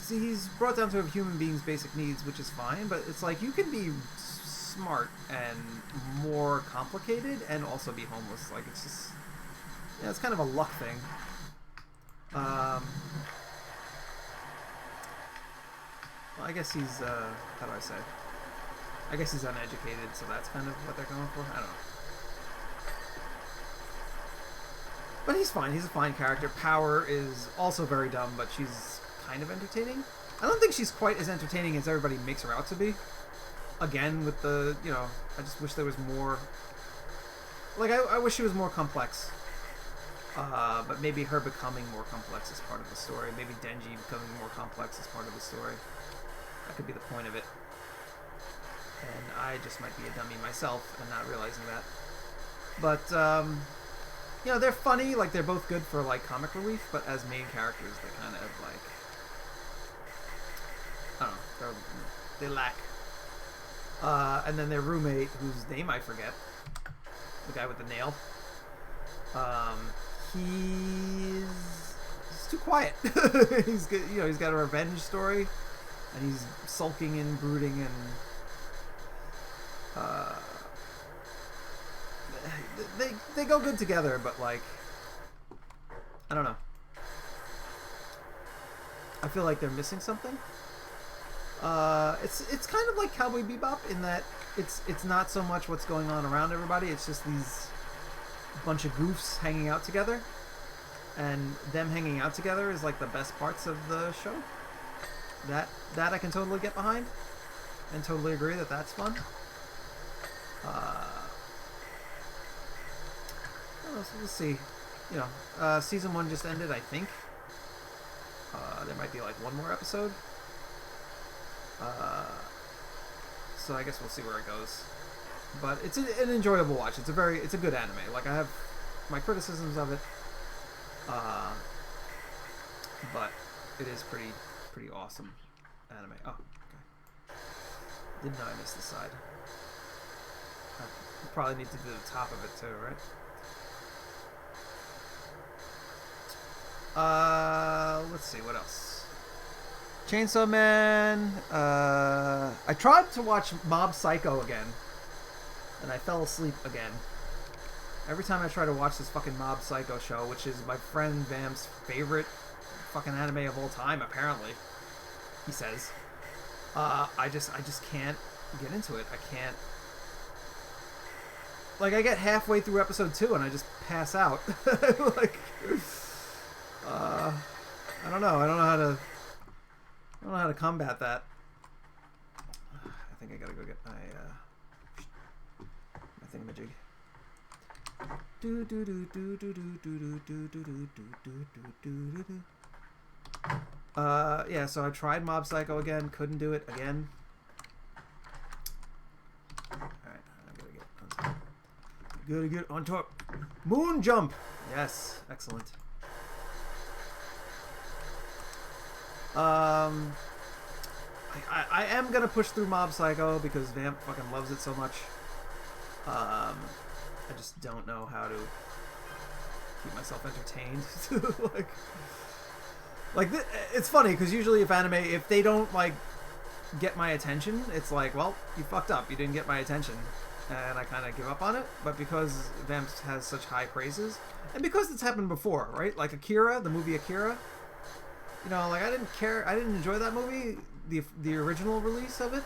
he's brought down to a human being's basic needs, which is fine, but it's like you can be smart and more complicated and also be homeless. Like, it's just, yeah, it's kind of a luck thing. Well, I guess he's, how do I say? I guess he's uneducated, so that's kind of what they're going for. I don't know. But he's fine. He's a fine character. Power is also very dumb, but she's kind of entertaining. I don't think she's quite as entertaining as everybody makes her out to be. Again, with the, you know, I just wish there was more... Like, I wish she was more complex. But maybe her becoming more complex is part of the story. Maybe Denji becoming more complex is part of the story. That could be the point of it. And I just might be a dummy myself and not realizing that. But, you know, they're funny. Like, they're both good for, like, comic relief. But as main characters, they kind of, like... I don't know. They lack. And then their roommate, whose name I forget. The guy with the nail. He's too quiet. He's good, you know, he's got a revenge story, and he's sulking and brooding, and they go good together, but, like, I don't know. I feel like they're missing something. It's kind of like Cowboy Bebop in that it's not so much what's going on around everybody. It's just these bunch of goofs hanging out together, and them hanging out together is, like, the best parts of the show. That I can totally get behind, and totally agree that that's fun. We'll see. You know, season 1 just ended, I think. There might be, like, one more episode. So I guess we'll see where it goes. But it's an enjoyable watch. It's a good anime. Like, I have my criticisms of it, but it is pretty awesome anime. Oh, okay. Didn't know I missed the side. I probably need to do the top of it too, right? Let's see, what else? Chainsaw Man. I tried to watch Mob Psycho again, and I fell asleep again. Every time I try to watch this fucking Mob Psycho show, which is my friend Vamp's favorite fucking anime of all time, apparently, he says, I just can't get into it. I can't. Like, I get halfway through episode 2 and I just pass out. Like, I don't know. I don't know how to combat that. I think I gotta go get my thingamajig. Yeah, so I tried Mob Psycho again, couldn't do it again. Alright, I gotta get on top. Moon jump! Yes, excellent. I am gonna push through Mob Psycho because Vamp fucking loves it so much. I just don't know how to keep myself entertained. It's funny because usually if they don't like get my attention, it's like, well, you fucked up, you didn't get my attention, and I kind of give up on it. But because Vamp has such high praises, and because it's happened before, right? Like Akira, the movie Akira. You know, like I didn't enjoy that movie, the original release of it.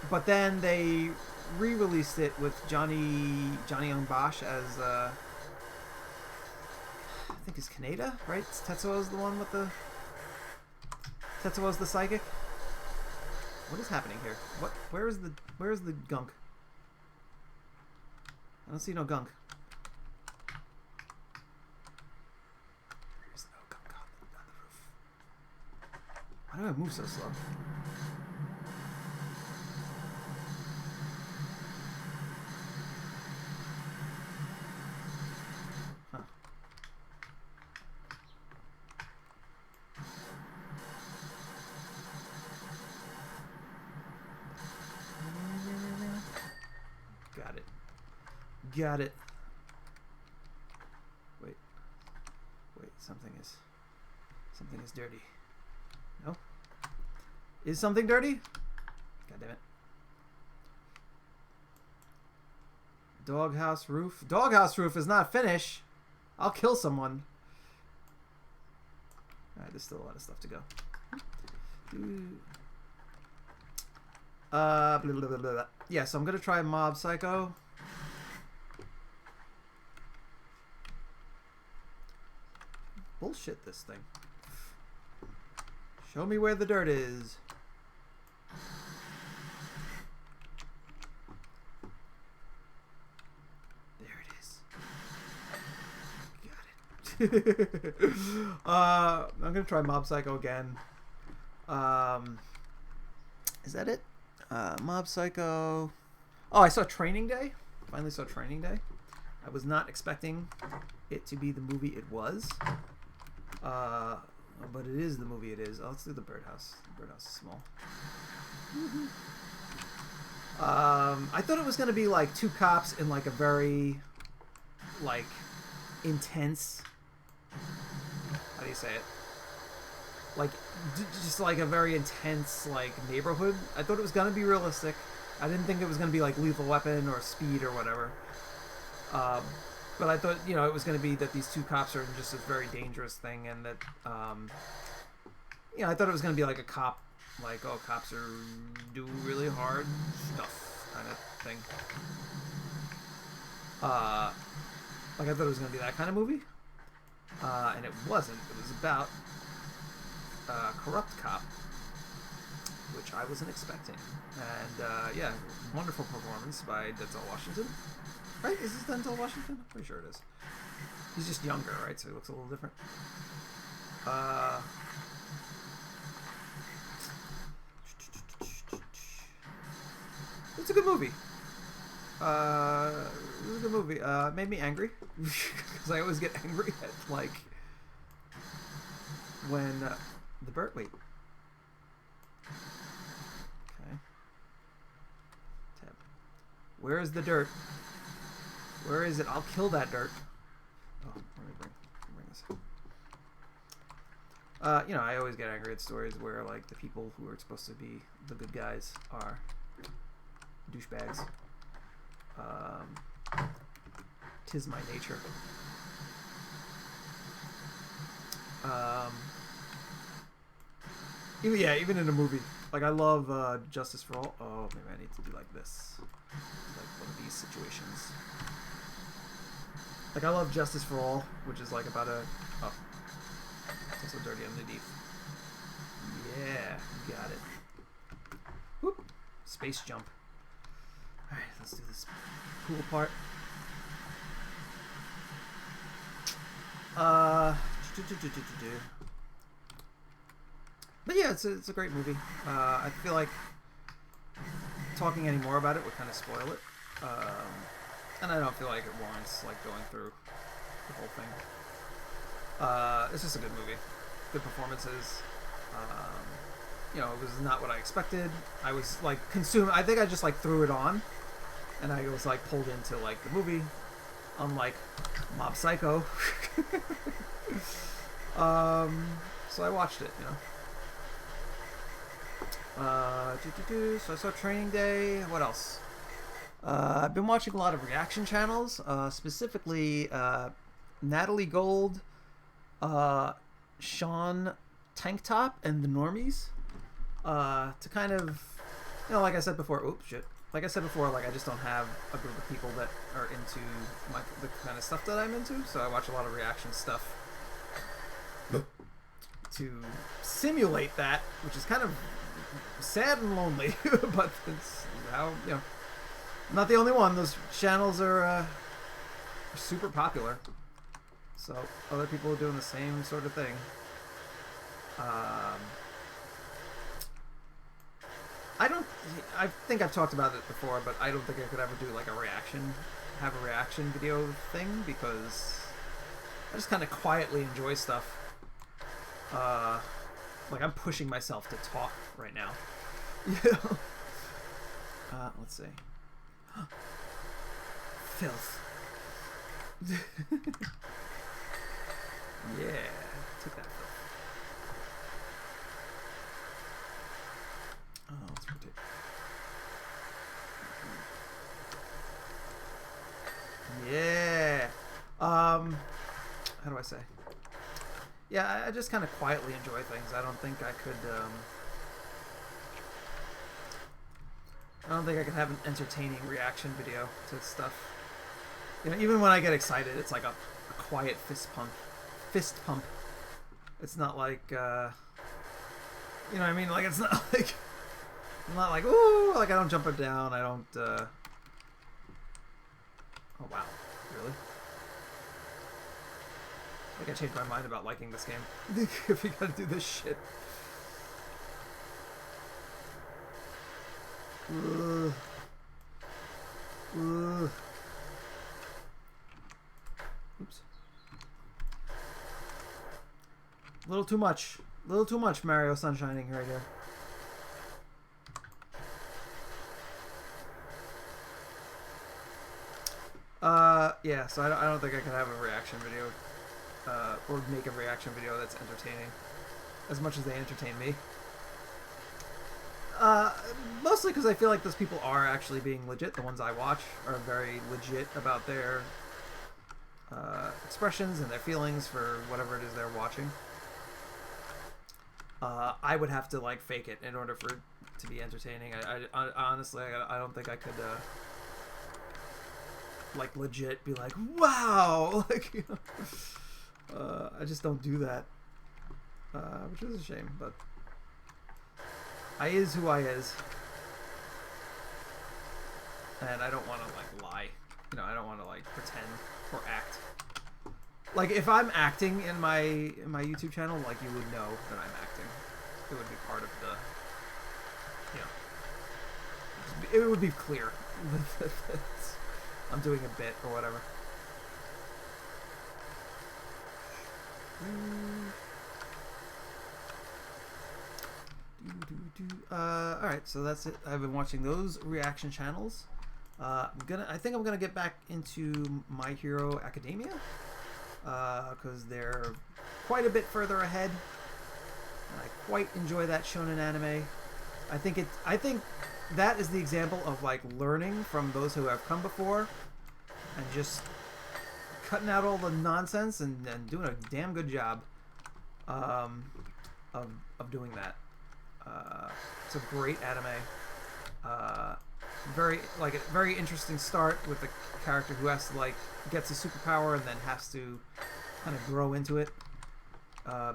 But then they re-released it with Johnny Young Bosch as I think it's Kaneda, right? Tetsuo's the one with the Tetsuo's the psychic. What is happening here? Where's the gunk? I don't see no gunk. There's no gunk on the roof. Why do I move so slow? Got it. Wait, something is dirty. No? Is something dirty? God damn it. Doghouse roof. Doghouse roof is not finished. I'll kill someone. Alright, there's still a lot of stuff to go. Blah, blah, blah, blah. Yeah, so I'm gonna try Mob Psycho. Bullshit this thing. Show me where the dirt is. There it is. Got it. I'm gonna try Mob Psycho again. Is that it? Mob Psycho. Oh, I saw Training Day. Finally saw Training Day. I was not expecting it to be the movie it was. But it is the movie it is. Oh, let's do the birdhouse. The birdhouse is small. I thought it was going to be like two cops in like a very like intense, how do you say it? Like just like a very intense like neighborhood. I thought it was going to be realistic. I didn't think it was going to be like Lethal Weapon or Speed or whatever. But I thought, you know, it was going to be that these two cops are just this very dangerous thing, and that, you know, I thought it was going to be like a cop, like, oh, cops do really hard stuff kind of thing. Like, I thought it was going to be that kind of movie, and it wasn't. It was about a corrupt cop, which I wasn't expecting. And, yeah, wonderful performance by Denzel Washington. Right? Is this Denzel Washington? I'm pretty sure it is. He's just younger, right? So he looks a little different. It's a good movie. It was a good movie. It made me angry. Because I always get angry at, like, when the bird... Wait. Okay. Tab. Where is the dirt? Where is it? I'll kill that dirt. Oh, let me bring this. You know, I always get angry at stories where, like, the people who are supposed to be the good guys are douchebags. 'Tis my nature. Even in a movie. Like, I love Justice for All. Oh, maybe I need to do like this. Like one of these situations. Like, I love Justice for All, which is like about a... Oh. It's also dirty underneath. Yeah, got it. Whoop. Space jump. Alright, let's do this cool part. But yeah, it's a great movie. I feel like talking any more about it would kind of spoil it, and I don't feel like it warrants like going through the whole thing. It's just a good movie, good performances. You know, it was not what I expected. I was like consumed. I think I just like threw it on, and I was like pulled into like the movie, unlike Mob Psycho. So I watched it, you know. So I saw Training Day. What else? I've been watching a lot of reaction channels, specifically Natalie Gold, Sean Tank Top, and the Normies. To kind of, you know, like I said before, like I said before, like I just don't have a group of people that are into the kind of stuff that I'm into, so I watch a lot of reaction stuff to simulate that, which is kind of sad and lonely, but it's how, you know, I'm not the only one. Those channels are super popular, so other people are doing the same sort of thing. I think I've talked about it before, but I don't think I could ever do like have a reaction video thing, because I just kind of quietly enjoy stuff. Like I'm pushing myself to talk right now. You know? Let's see. Filth. Yeah, take that filth. Oh, let's rotate. Yeah. How do I say? Yeah, I just kind of quietly enjoy things. I don't think I could. I don't think I could have an entertaining reaction video to stuff. You know, even when I get excited, it's like a quiet fist pump. It's not like, you know what I mean? Like it's not like, I'm not like, ooh, like I don't jump up down. I don't. Oh wow, really? I think I changed my mind about liking this game. If you gotta do this shit. Oops. A little too much. A little too much Mario Sunshining right here. Yeah, so I don't think I could have a reaction video, or make a reaction video that's entertaining, as much as they entertain me. Mostly because I feel like those people are actually being legit. The ones I watch are very legit about their expressions and their feelings for whatever it is they're watching. I would have to like fake it in order for it to be entertaining. I honestly, I don't think I could like legit be like, wow, like, you know, I just don't do that, which is a shame, but I is who I is, and I don't want to like lie, you know, I don't want to like pretend or act. Like if I'm acting in my YouTube channel, like you would know that I'm acting. It would be part of the, you know, it would be clear that I'm doing a bit or whatever. Alright, so that's it. I've been watching those reaction channels. I think I'm gonna get back into My Hero Academia, because they're quite a bit further ahead. And I quite enjoy that shonen anime. I think that is the example of like learning from those who have come before, and just cutting out all the nonsense and doing a damn good job of doing that. It's a great anime. Very interesting start with the character who has to like gets a superpower and then has to kind of grow into it,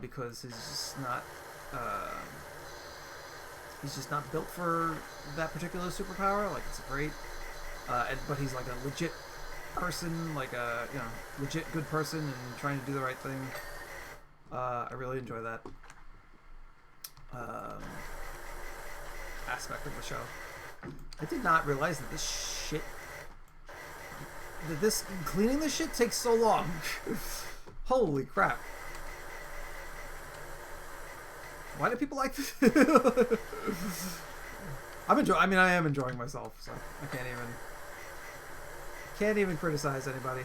because he's just not built for that particular superpower. Like it's a great But he's like a legit person, like a legit good person, and trying to do the right thing. I really enjoy that aspect of the show. I did not realize that cleaning this shit takes so long. Holy crap. Why do people like this? I am enjoying myself, so I can't even criticize anybody.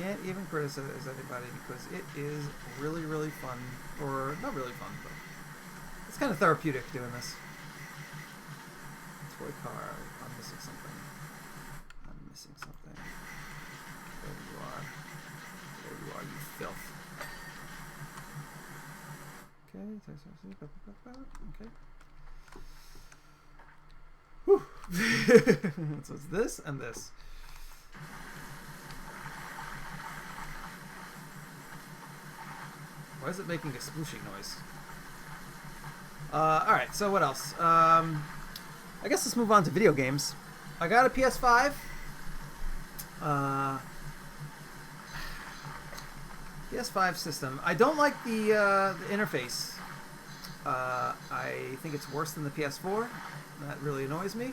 Can't even criticize anybody because it is really, really fun. Or not really fun, but it's kind of therapeutic doing this. Toy car. I'm missing something. There you are. There you are, you filth. Okay. Whew. So it's this and this. Why is it making a splooshing noise? Alright, so what else? I guess let's move on to video games. I got a PS5. PS5 system. I don't like the interface. I think it's worse than the PS4. That really annoys me.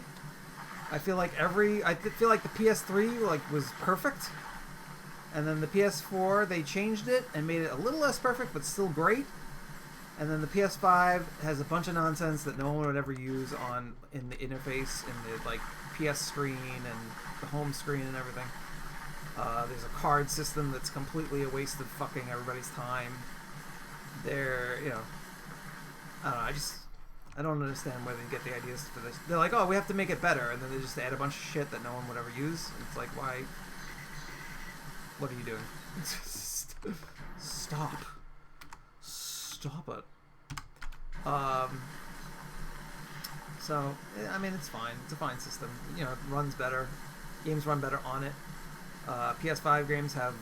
I feel like the PS3 was perfect, and then the PS4 they changed it and made it a little less perfect, but still great. And then the PS5 has a bunch of nonsense that no one would ever use in the interface, in the PS screen and the home screen and everything. There's a card system that's completely a waste of fucking everybody's time. I don't know, I don't understand where they get the ideas for this. They're like, oh, we have to make it better, and then they just add a bunch of shit that no one would ever use. And it's like, why? What are you doing? Stop it. So, I mean, it's fine. It's a fine system. It runs better. Games run better on it. PS5 games have,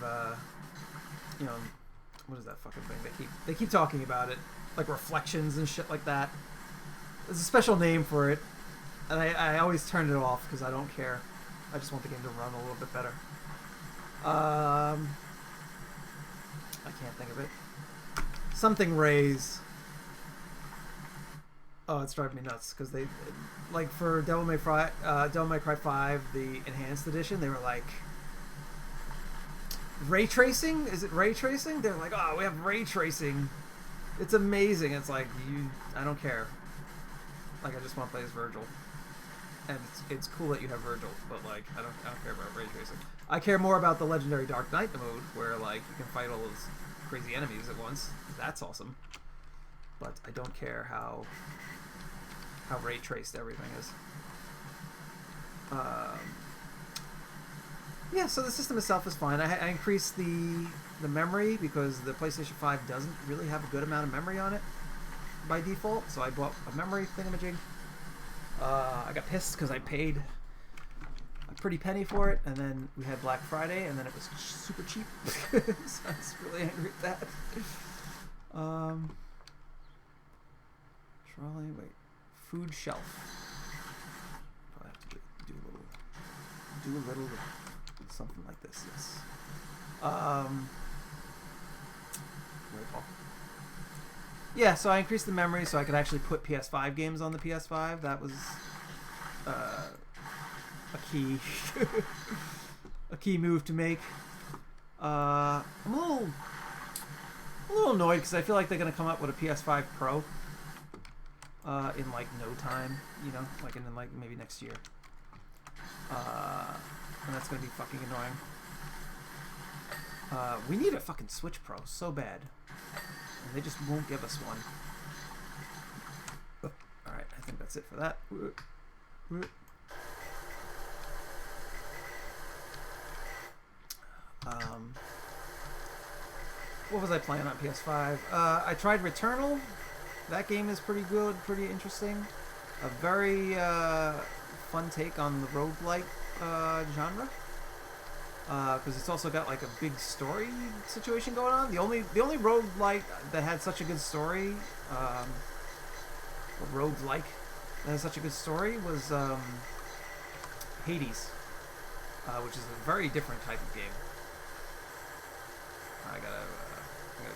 what is that fucking thing? They keep talking about it, like reflections and shit like that. There's a special name for it, and I always turn it off because I don't care. I just want the game to run a little bit better. I can't think of it. Something raise. Oh, it's driving me nuts because they, for Devil May Cry 5, the enhanced edition, they were like, ray tracing? Is it ray tracing? They're like, oh, we have ray tracing. It's amazing. It's like, I don't care. I just want to play as Virgil. And it's cool that you have Virgil, but I don't care about ray tracing. I care more about the legendary Dark Knight mode, where you can fight all those crazy enemies at once. That's awesome. But I don't care how ray traced everything is. Yeah, so the system itself is fine. I increased the memory because the PlayStation 5 doesn't really have a good amount of memory on it by default, so I bought a memory thingamajig. I got pissed because I paid a pretty penny for it, and then we had Black Friday, and then it was super cheap. So I was really angry at that. Trolley, wait. Food shelf. Probably have to do a little something like this, yes. Yeah, so I increased the memory so I could actually put PS5 games on the PS5. That was a key move to make. I'm a little annoyed because I feel like they're gonna come up with a PS5 Pro in no time, in maybe next year. And that's gonna be fucking annoying. We need a fucking Switch Pro so bad. And they just won't give us one. Alright, I think that's it for that. What was I playing on PS5? I tried Returnal. That game is pretty good, pretty interesting. A very fun take on the roguelike genre. Because it's also got a big story situation going on. The only roguelike that had such a good story roguelike that has such a good story was Hades, which is a very different type of game. I gotta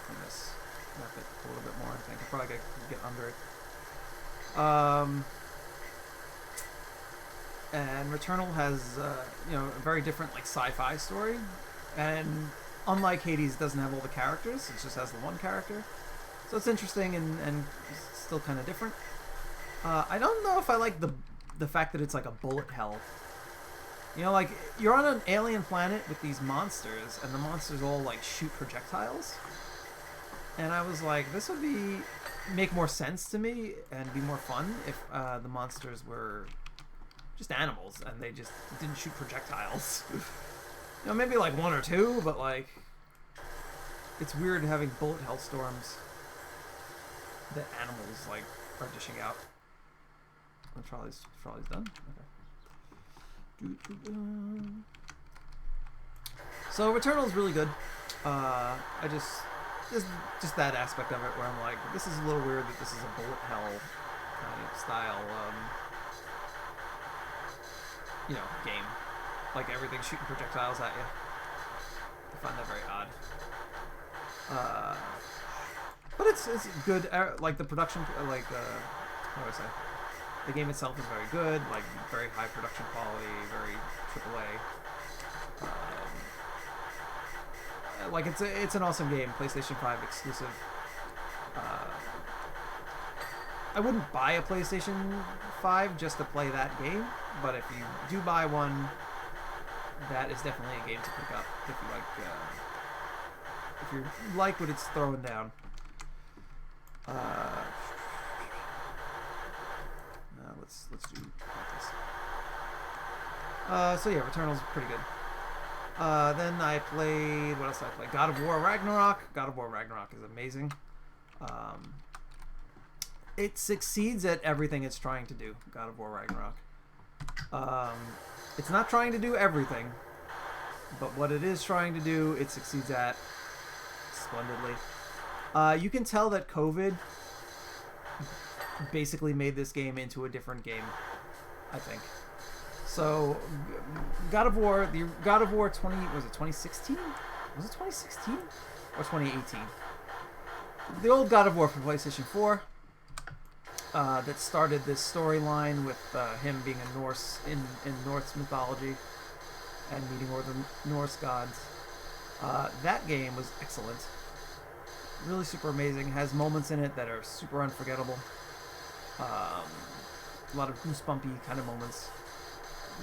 clean this map it a little bit more. I think I probably gotta get under it. And Returnal has a very different like sci-fi story, and unlike Hades, it doesn't have all the characters. It just has the one character, so it's interesting and still kind of different. I don't know if I like the fact that it's like a bullet hell. Like you're on an alien planet with these monsters, and the monsters all like shoot projectiles. And I was like, this would make more sense to me and be more fun if the monsters were just animals and they just didn't shoot projectiles. Maybe like one or two, but like it's weird having bullet hell storms that animals like are dishing out. The trolley's done. Okay. So Returnal is really good. Just that aspect of it where I'm like, this is a little weird that this is a bullet hell kind of style, game. Like everything's shooting projectiles at you. I find that very odd. But it's good. Like the production, how do I say? The game itself is very good. Like very high production quality, very AAA. Like it's an awesome game, PlayStation 5 exclusive. I wouldn't buy a PlayStation 5 just to play that game, but if you do buy one, that is definitely a game to pick up if you like what it's throwing down. Let's do this. So yeah, Returnal's pretty good. Then I played... What else did I play? God of War Ragnarok. God of War Ragnarok is amazing. It succeeds at everything it's trying to do. God of War Ragnarok. It's not trying to do everything, but what it is trying to do, it succeeds at splendidly. You can tell that COVID basically made this game into a different game, I think. So, God of War 2016? Was it 2016? Or 2018? The old God of War for PlayStation 4 that started this storyline with him being a Norse in Norse mythology and meeting all the Norse gods. That game was excellent. Really super amazing. Has moments in it that are super unforgettable. A lot of goosebumpy kind of moments.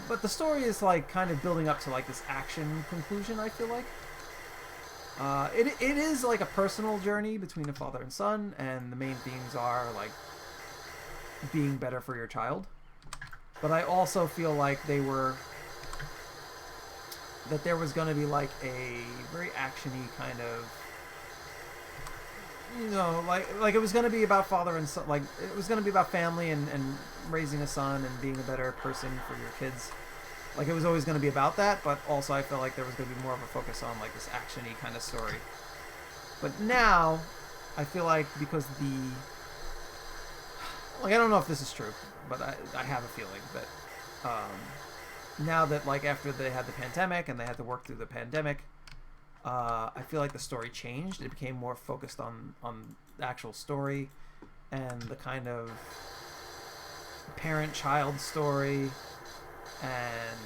But the story is like kind of building up to like this action conclusion, I feel like. It is like a personal journey between a father and son, and the main themes are like being better for your child. But I also feel like there was going to be like a very actiony kind of, like it was going to be about father and son, like it was going to be about family and raising a son and being a better person for your kids. Like it was always going to be about that, but also I felt like there was going to be more of a focus on like this actiony kind of story. But now, I feel like because I don't know if this is true, but I have a feeling that now that like after they had the pandemic and they had to work through the pandemic, I feel like the story changed. It became more focused on the actual story and the kind of parent-child story and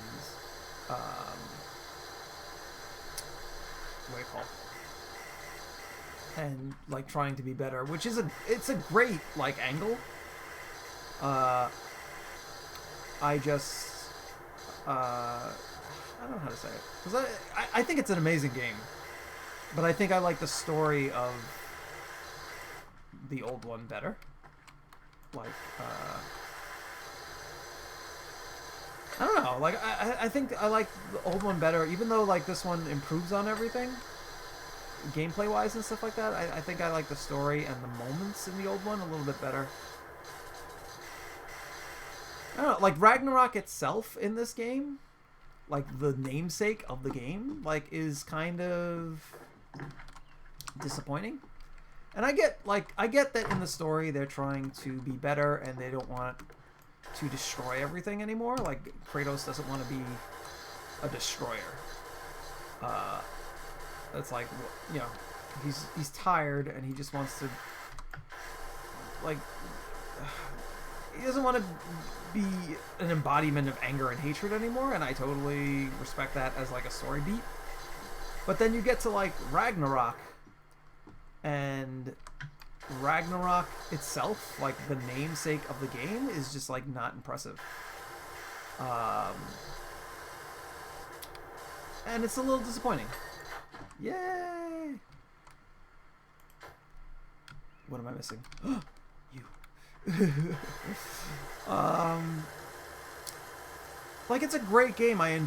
what do you call it? And like trying to be better, which is it's a great like angle. I don't know how to say it, because I think it's an amazing game, but I think I like the story of the old one better. Like, I don't know, like, I think I like the old one better, even though, like, this one improves on everything, gameplay-wise and stuff like that. I think I like the story and the moments in the old one a little bit better. I don't know, like, Ragnarok itself in this game, like, the namesake of the game, like, is kind of disappointing. And I get that in the story they're trying to be better and they don't want to destroy everything anymore. Like Kratos doesn't want to be a destroyer. It's like, you know, he's tired and he just wants to, like, he doesn't want to be an embodiment of anger and hatred anymore, and I totally respect that as like a story beat. But then you get to like Ragnarok, and Ragnarok itself, like the namesake of the game, is just like not impressive. And it's a little disappointing. Yay! What am I missing? You. Like, it's a great game. I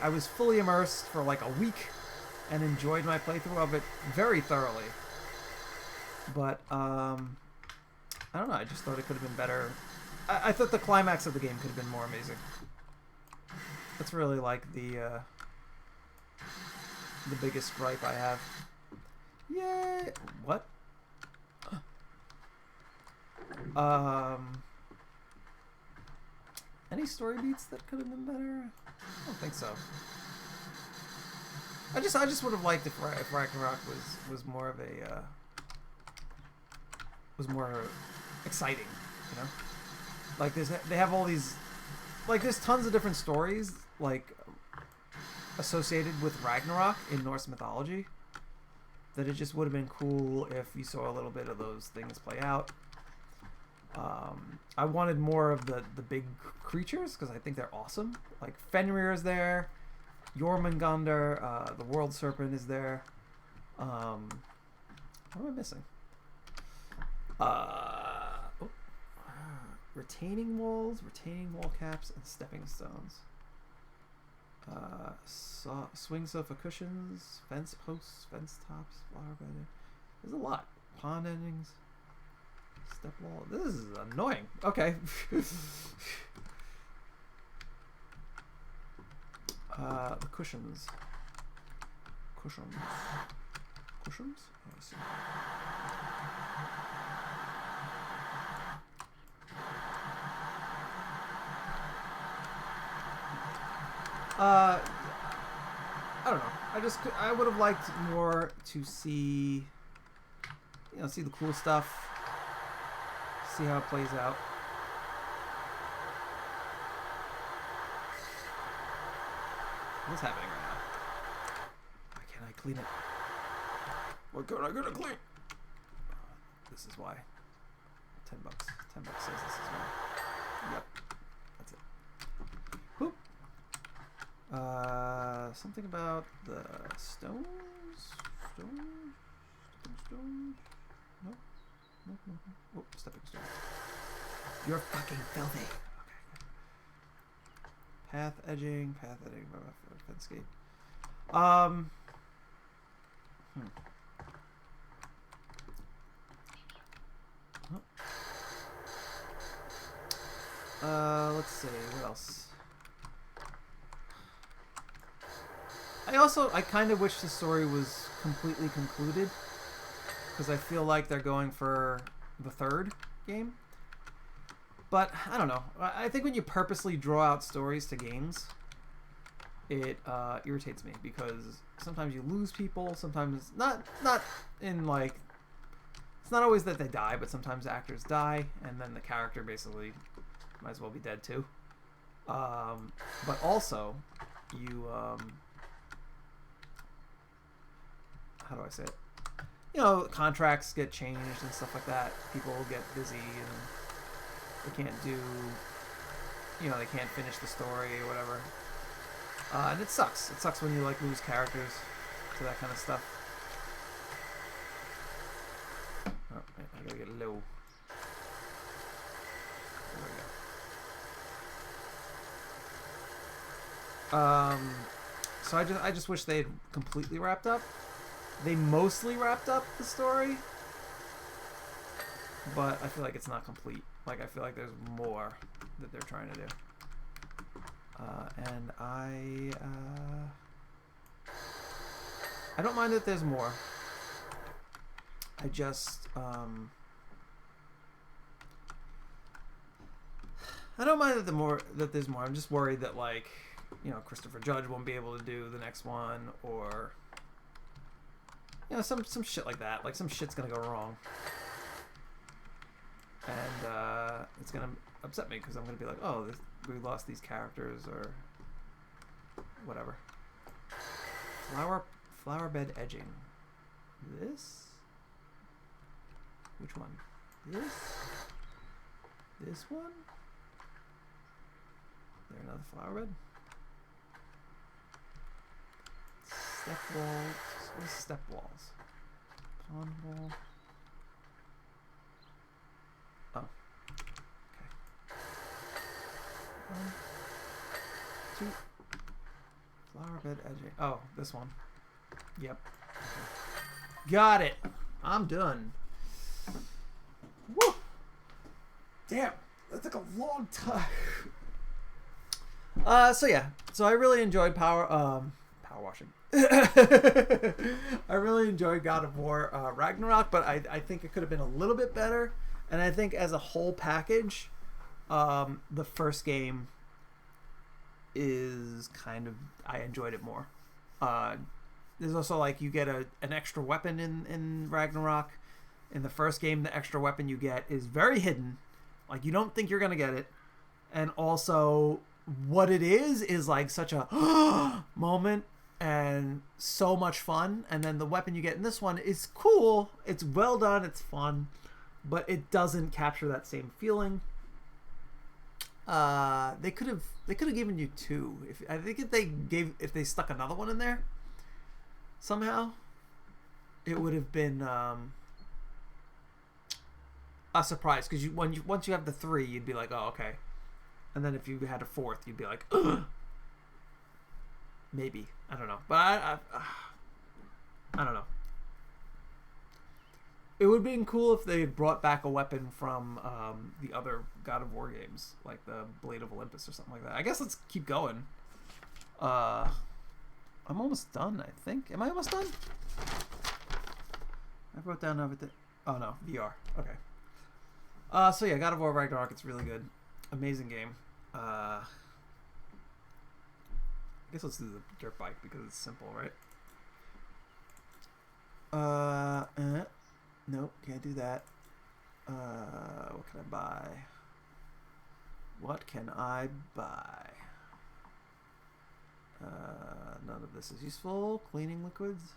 was fully immersed for like a week and enjoyed my playthrough of it very thoroughly. But, I don't know, I just thought it could have been better. I thought the climax of the game could have been more amazing. That's really like the biggest gripe I have. Yay! What? Any story beats that could have been better? I don't think so. I just would have liked if Ragnarok was more of a was more exciting, you know? Like they have all these, like there's tons of different stories like associated with Ragnarok in Norse mythology that it just would have been cool if you saw a little bit of those things play out. I wanted more of the big creatures because I think they're awesome. Like Fenrir is there, Jormungandr, the World Serpent is there. What am I missing? Retaining walls, retaining wall caps, and stepping stones. Swing sofa cushions, fence posts, fence tops, flower bedding. There's a lot. Pond endings. Step wall. This is annoying. Okay. The cushions. Cushions. Cushions? Oh, I see. I don't know. I would have liked more to see, you know, see the cool stuff. See how it plays out. What's happening right now? Why can't I clean it? What can I gonna clean? This is why. $10. $10 says this is why. Yep. That's it. Whoop. Something about the stones? Stones? Stones? No? No. Oh, stepping stone. You're fucking filthy. Okay. Path edging, fencegate. Let's see, what else? I kind of wish the story was completely concluded, because I feel like they're going for the third game. But I don't know. I think when you purposely draw out stories to games, it irritates me, because sometimes you lose people. Sometimes not in like, it's not always that they die, but sometimes actors die, and then the character basically might as well be dead too. But also, you how do I say it? You know, contracts get changed and stuff like that. People get busy and they can't do, you know, they can't finish the story or whatever. And it sucks. It sucks when you like lose characters to that kind of stuff. Oh, I gotta get low. There we go. So I just wish they had completely wrapped up. They mostly wrapped up the story, but I feel like it's not complete. Like, I feel like there's more that they're trying to do. And I don't mind that there's more. I just I don't mind that there's more. I'm just worried that, like, you know, Christopher Judge won't be able to do the next one, or, you know, some shit like that. Like, some shit's gonna go wrong, and it's gonna upset me because I'm gonna be like, oh, we lost these characters or whatever. Flower bed edging. This? Which one? This? This one? Is there another flower bed? Step walls. What is step walls? Pond wall. Oh. Okay. 1, 2. Flower bed edging. Oh, this one. Yep. Okay. Got it. I'm done. Woo! Damn, that took a long time. So yeah. So I really enjoyed power washing. I really enjoyed God of War Ragnarok, but I think it could have been a little bit better. And I think as a whole package, the first game is kind of, I enjoyed it more. There's also, like, you get an extra weapon in Ragnarok. In the first game, the extra weapon you get is very hidden. Like, you don't think you're going to get it. And also, what it is like such a moment and so much fun. And then the weapon you get in this one is cool. It's well done. It's fun. But it doesn't capture that same feeling. They could have given you 2. I think if they stuck another one in there somehow, it would have been a surprise, because once you have the 3, you'd be like, oh, okay. And then if you had a 4th, you'd be like, ugh. Maybe, I don't know, but I don't know. It would have been cool if they brought back a weapon from the other God of War games, like the Blade of Olympus or something like that. I guess let's keep going. I'm almost done, I think. Am I almost done? I wrote down everything. Oh no, VR. Okay. So yeah, God of War Ragnarok, it's really good. Amazing game. I guess let's do the dirt bike because it's simple, right? Nope, can't do that. What can I buy? What can I buy? None of this is useful. Cleaning liquids.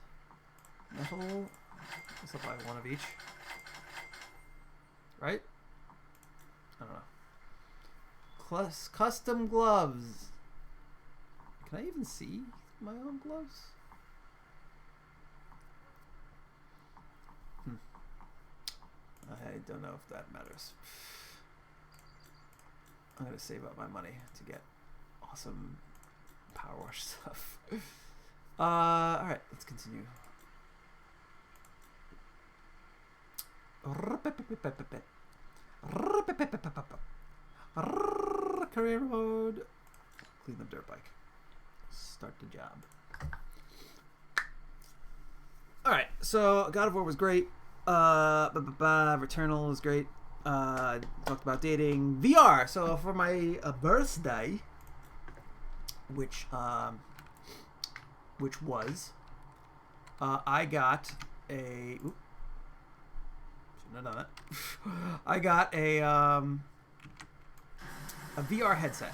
Metal. Guess I'll buy one of each. Right? I don't know. Custom gloves. Can I even see my own gloves? I don't know if that matters. I'm going to save up my money to get awesome power wash stuff. Alright, let's continue. Career mode. Clean the dirt bike. Start the job. Alright, so God of War was great. Returnal was great. Talked about dating. VR. So for my birthday, which was, I got a. Shouldn't have done that. I got a VR headset.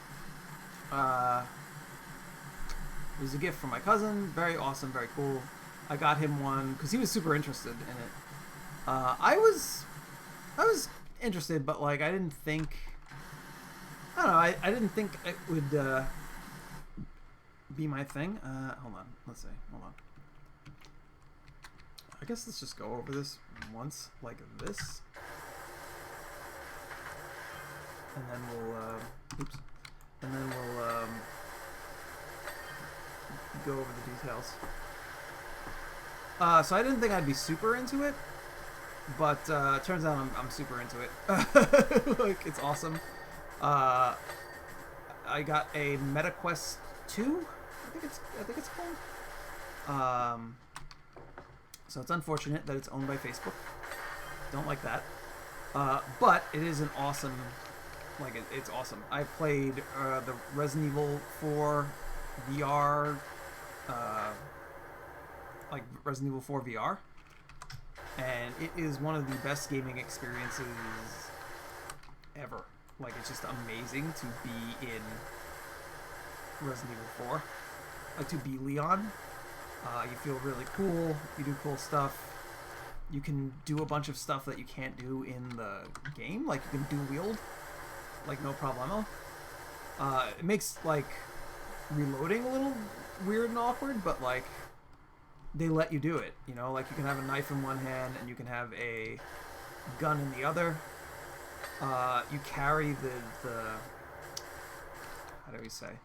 It was a gift from my cousin. Very awesome. Very cool. I got him one because he was super interested in it. I was interested, but like I didn't think. I don't know. I didn't think it would be my thing. Hold on. Let's see. Hold on. I guess let's just go over this once, like this, and then we'll. Oops. And then we'll go over the details. So I didn't think I'd be super into it, but it turns out I'm super into it. Like, it's awesome. I got a MetaQuest 2. I think it's called. So it's unfortunate that it's owned by Facebook. Don't like that. But it is an awesome, like it's awesome. I played the Resident Evil 4 VR, like Resident Evil 4 VR, and it is one of the best gaming experiences ever. Like, it's just amazing to be in Resident Evil 4. Like, to be Leon. You feel really cool. You do cool stuff. You can do a bunch of stuff that you can't do in the game. Like, you can dual wield. Like, no problemo. It makes, like, reloading a little weird and awkward, but, like, they let you do it. You know, like, you can have a knife in one hand and you can have a gun in the other. You carry the how do we say?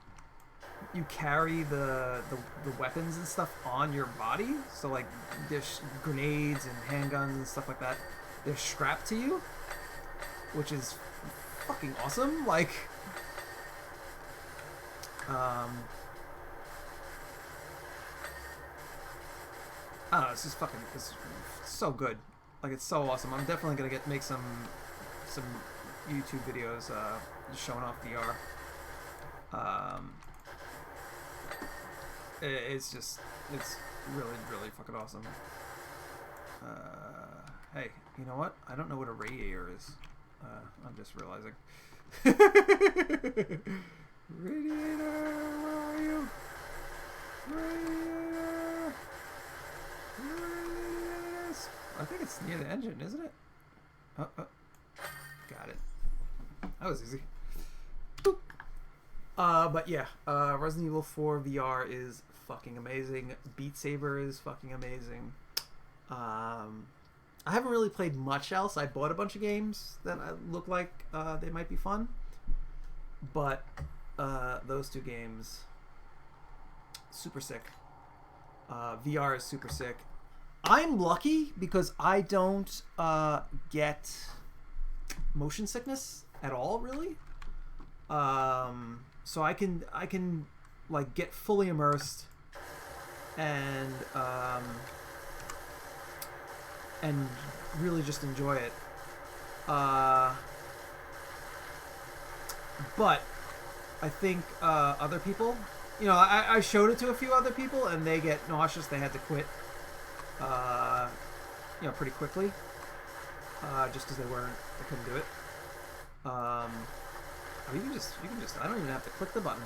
You carry the weapons and stuff on your body. So like there's grenades and handguns and stuff like that. They're strapped to you, which is fucking awesome. Like, I don't know. It's just fucking. It's so good. Like, it's so awesome. I'm definitely gonna make some YouTube videos just showing off VR. It's really fucking awesome. Hey, you know what? I don't know what a radiator is. I'm just realizing. Radiator, where are you? Radiator. Radiators. I think it's near the engine, isn't it? Oh. Got it. That was easy. Boop. But yeah, Resident Evil 4 VR is fucking amazing. Beat Saber is fucking amazing. I haven't really played much else. I bought a bunch of games that look like they might be fun. But those two games, super sick. VR is super sick. I'm lucky because I don't get motion sickness at all, really. So I can like get fully immersed and really just enjoy it. But I think other people, you know, I showed it to a few other people and they get nauseous. They had to quit, you know, pretty quickly, just because they couldn't do it. You can just, I don't even have to click the button.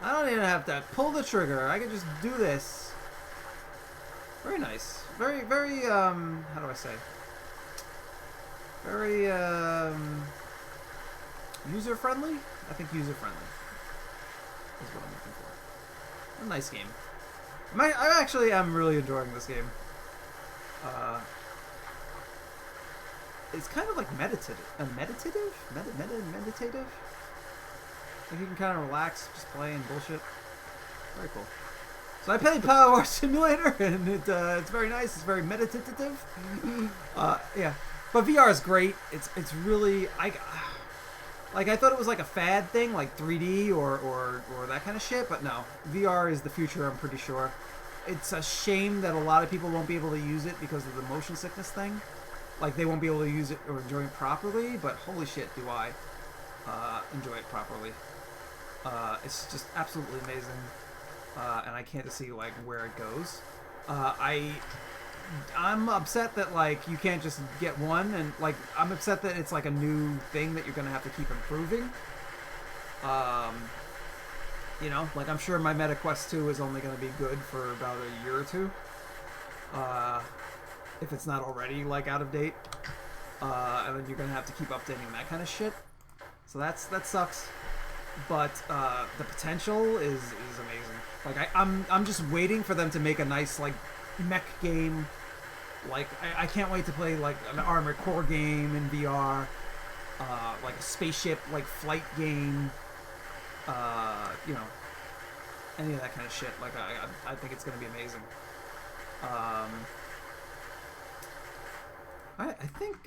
I don't even have to pull the trigger. I can just do this. Very nice. Very, how do I say? Very, user-friendly? I think user-friendly is what I'm looking for. A nice game. I actually am really enjoying this game. It's kind of like meditative. Meditative? Like you can kind of relax, just play and bullshit. Very cool. So I played Power Wash Simulator, and it's very nice. It's very meditative. Yeah, but VR is great. It's really I thought it was like a fad thing, like 3D or that kind of shit. But no, VR is the future. I'm pretty sure. It's a shame that a lot of people won't be able to use it because of the motion sickness thing. Like, they won't be able to use it or enjoy it properly, but holy shit, do I enjoy it properly. It's just absolutely amazing, and I can't see, like, where it goes. I'm upset that, like, you can't just get one, and, like, I'm upset that it's, like, a new thing that you're gonna have to keep improving. You know, like, I'm sure my Meta Quest 2 is only gonna be good for about a year or two. If it's not already, like, out of date. And then you're gonna have to keep updating that kind of shit. So that sucks. But the potential is amazing. Like, I'm just waiting for them to make a nice, like, mech game. Like, I can't wait to play, like, an Armored Core game in VR. Like a spaceship, like, flight game. You know, any of that kind of shit. Like, I think it's gonna be amazing. I think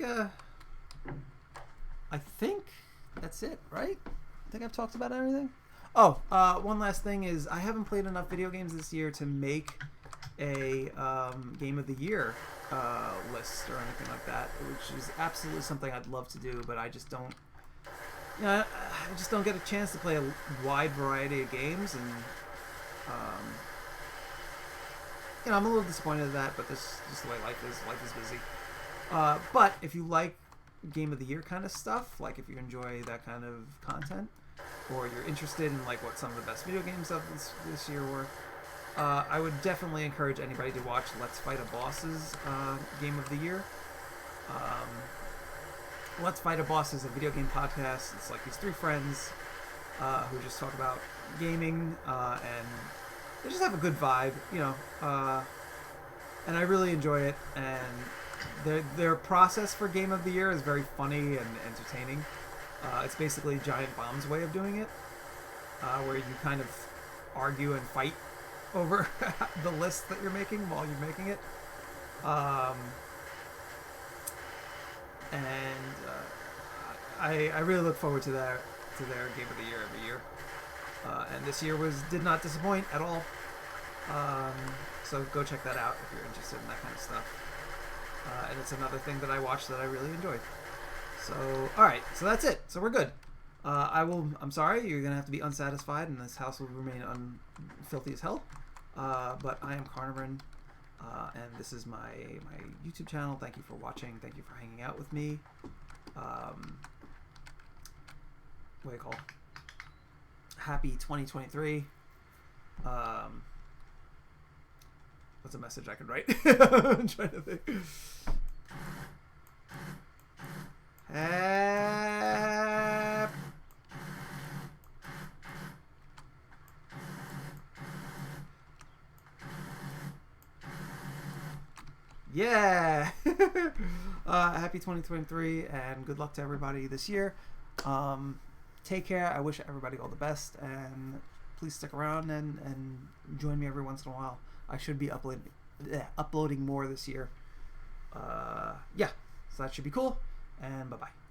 that's it, right? I think I've talked about everything. Oh, one last thing is I haven't played enough video games this year to make a game of the year list or anything like that, which is absolutely something I'd love to do, but I just don't. I just don't get a chance to play a wide variety of games, and I'm a little disappointed at that. But this is just the way life is. Life is busy. But if you like Game of the Year kind of stuff, like if you enjoy that kind of content, or you're interested in like what some of the best video games of this year were, I would definitely encourage anybody to watch Let's Fight a Boss's Game of the Year. Let's Fight a Boss is a video game podcast. It's like these three friends who just talk about gaming, and they just have a good vibe, and I really enjoy it. And their process for Game of the Year is very funny and entertaining. It's basically Giant Bomb's way of doing it, where you kind of argue and fight over the list that you're making while you're making it. I really look forward to their Game of the Year every year. And this year did not disappoint at all. So go check that out if you're interested in that kind of stuff. And it's another thing that I watched that I really enjoyed. So, alright, so that's it. So we're good. I'm sorry, you're going to have to be unsatisfied, and this house will remain filthy as hell. But I am Carnivorin, and this is my YouTube channel. Thank you for watching. Thank you for hanging out with me. What do you call it? Happy 2023. What's a message I could write? I'm trying to think. Yeah. Happy 2023, and good luck to everybody this year. Take care. I wish everybody all the best, and please stick around and join me every once in a while. I should be uploading more this year. Yeah, so that should be cool, and bye-bye.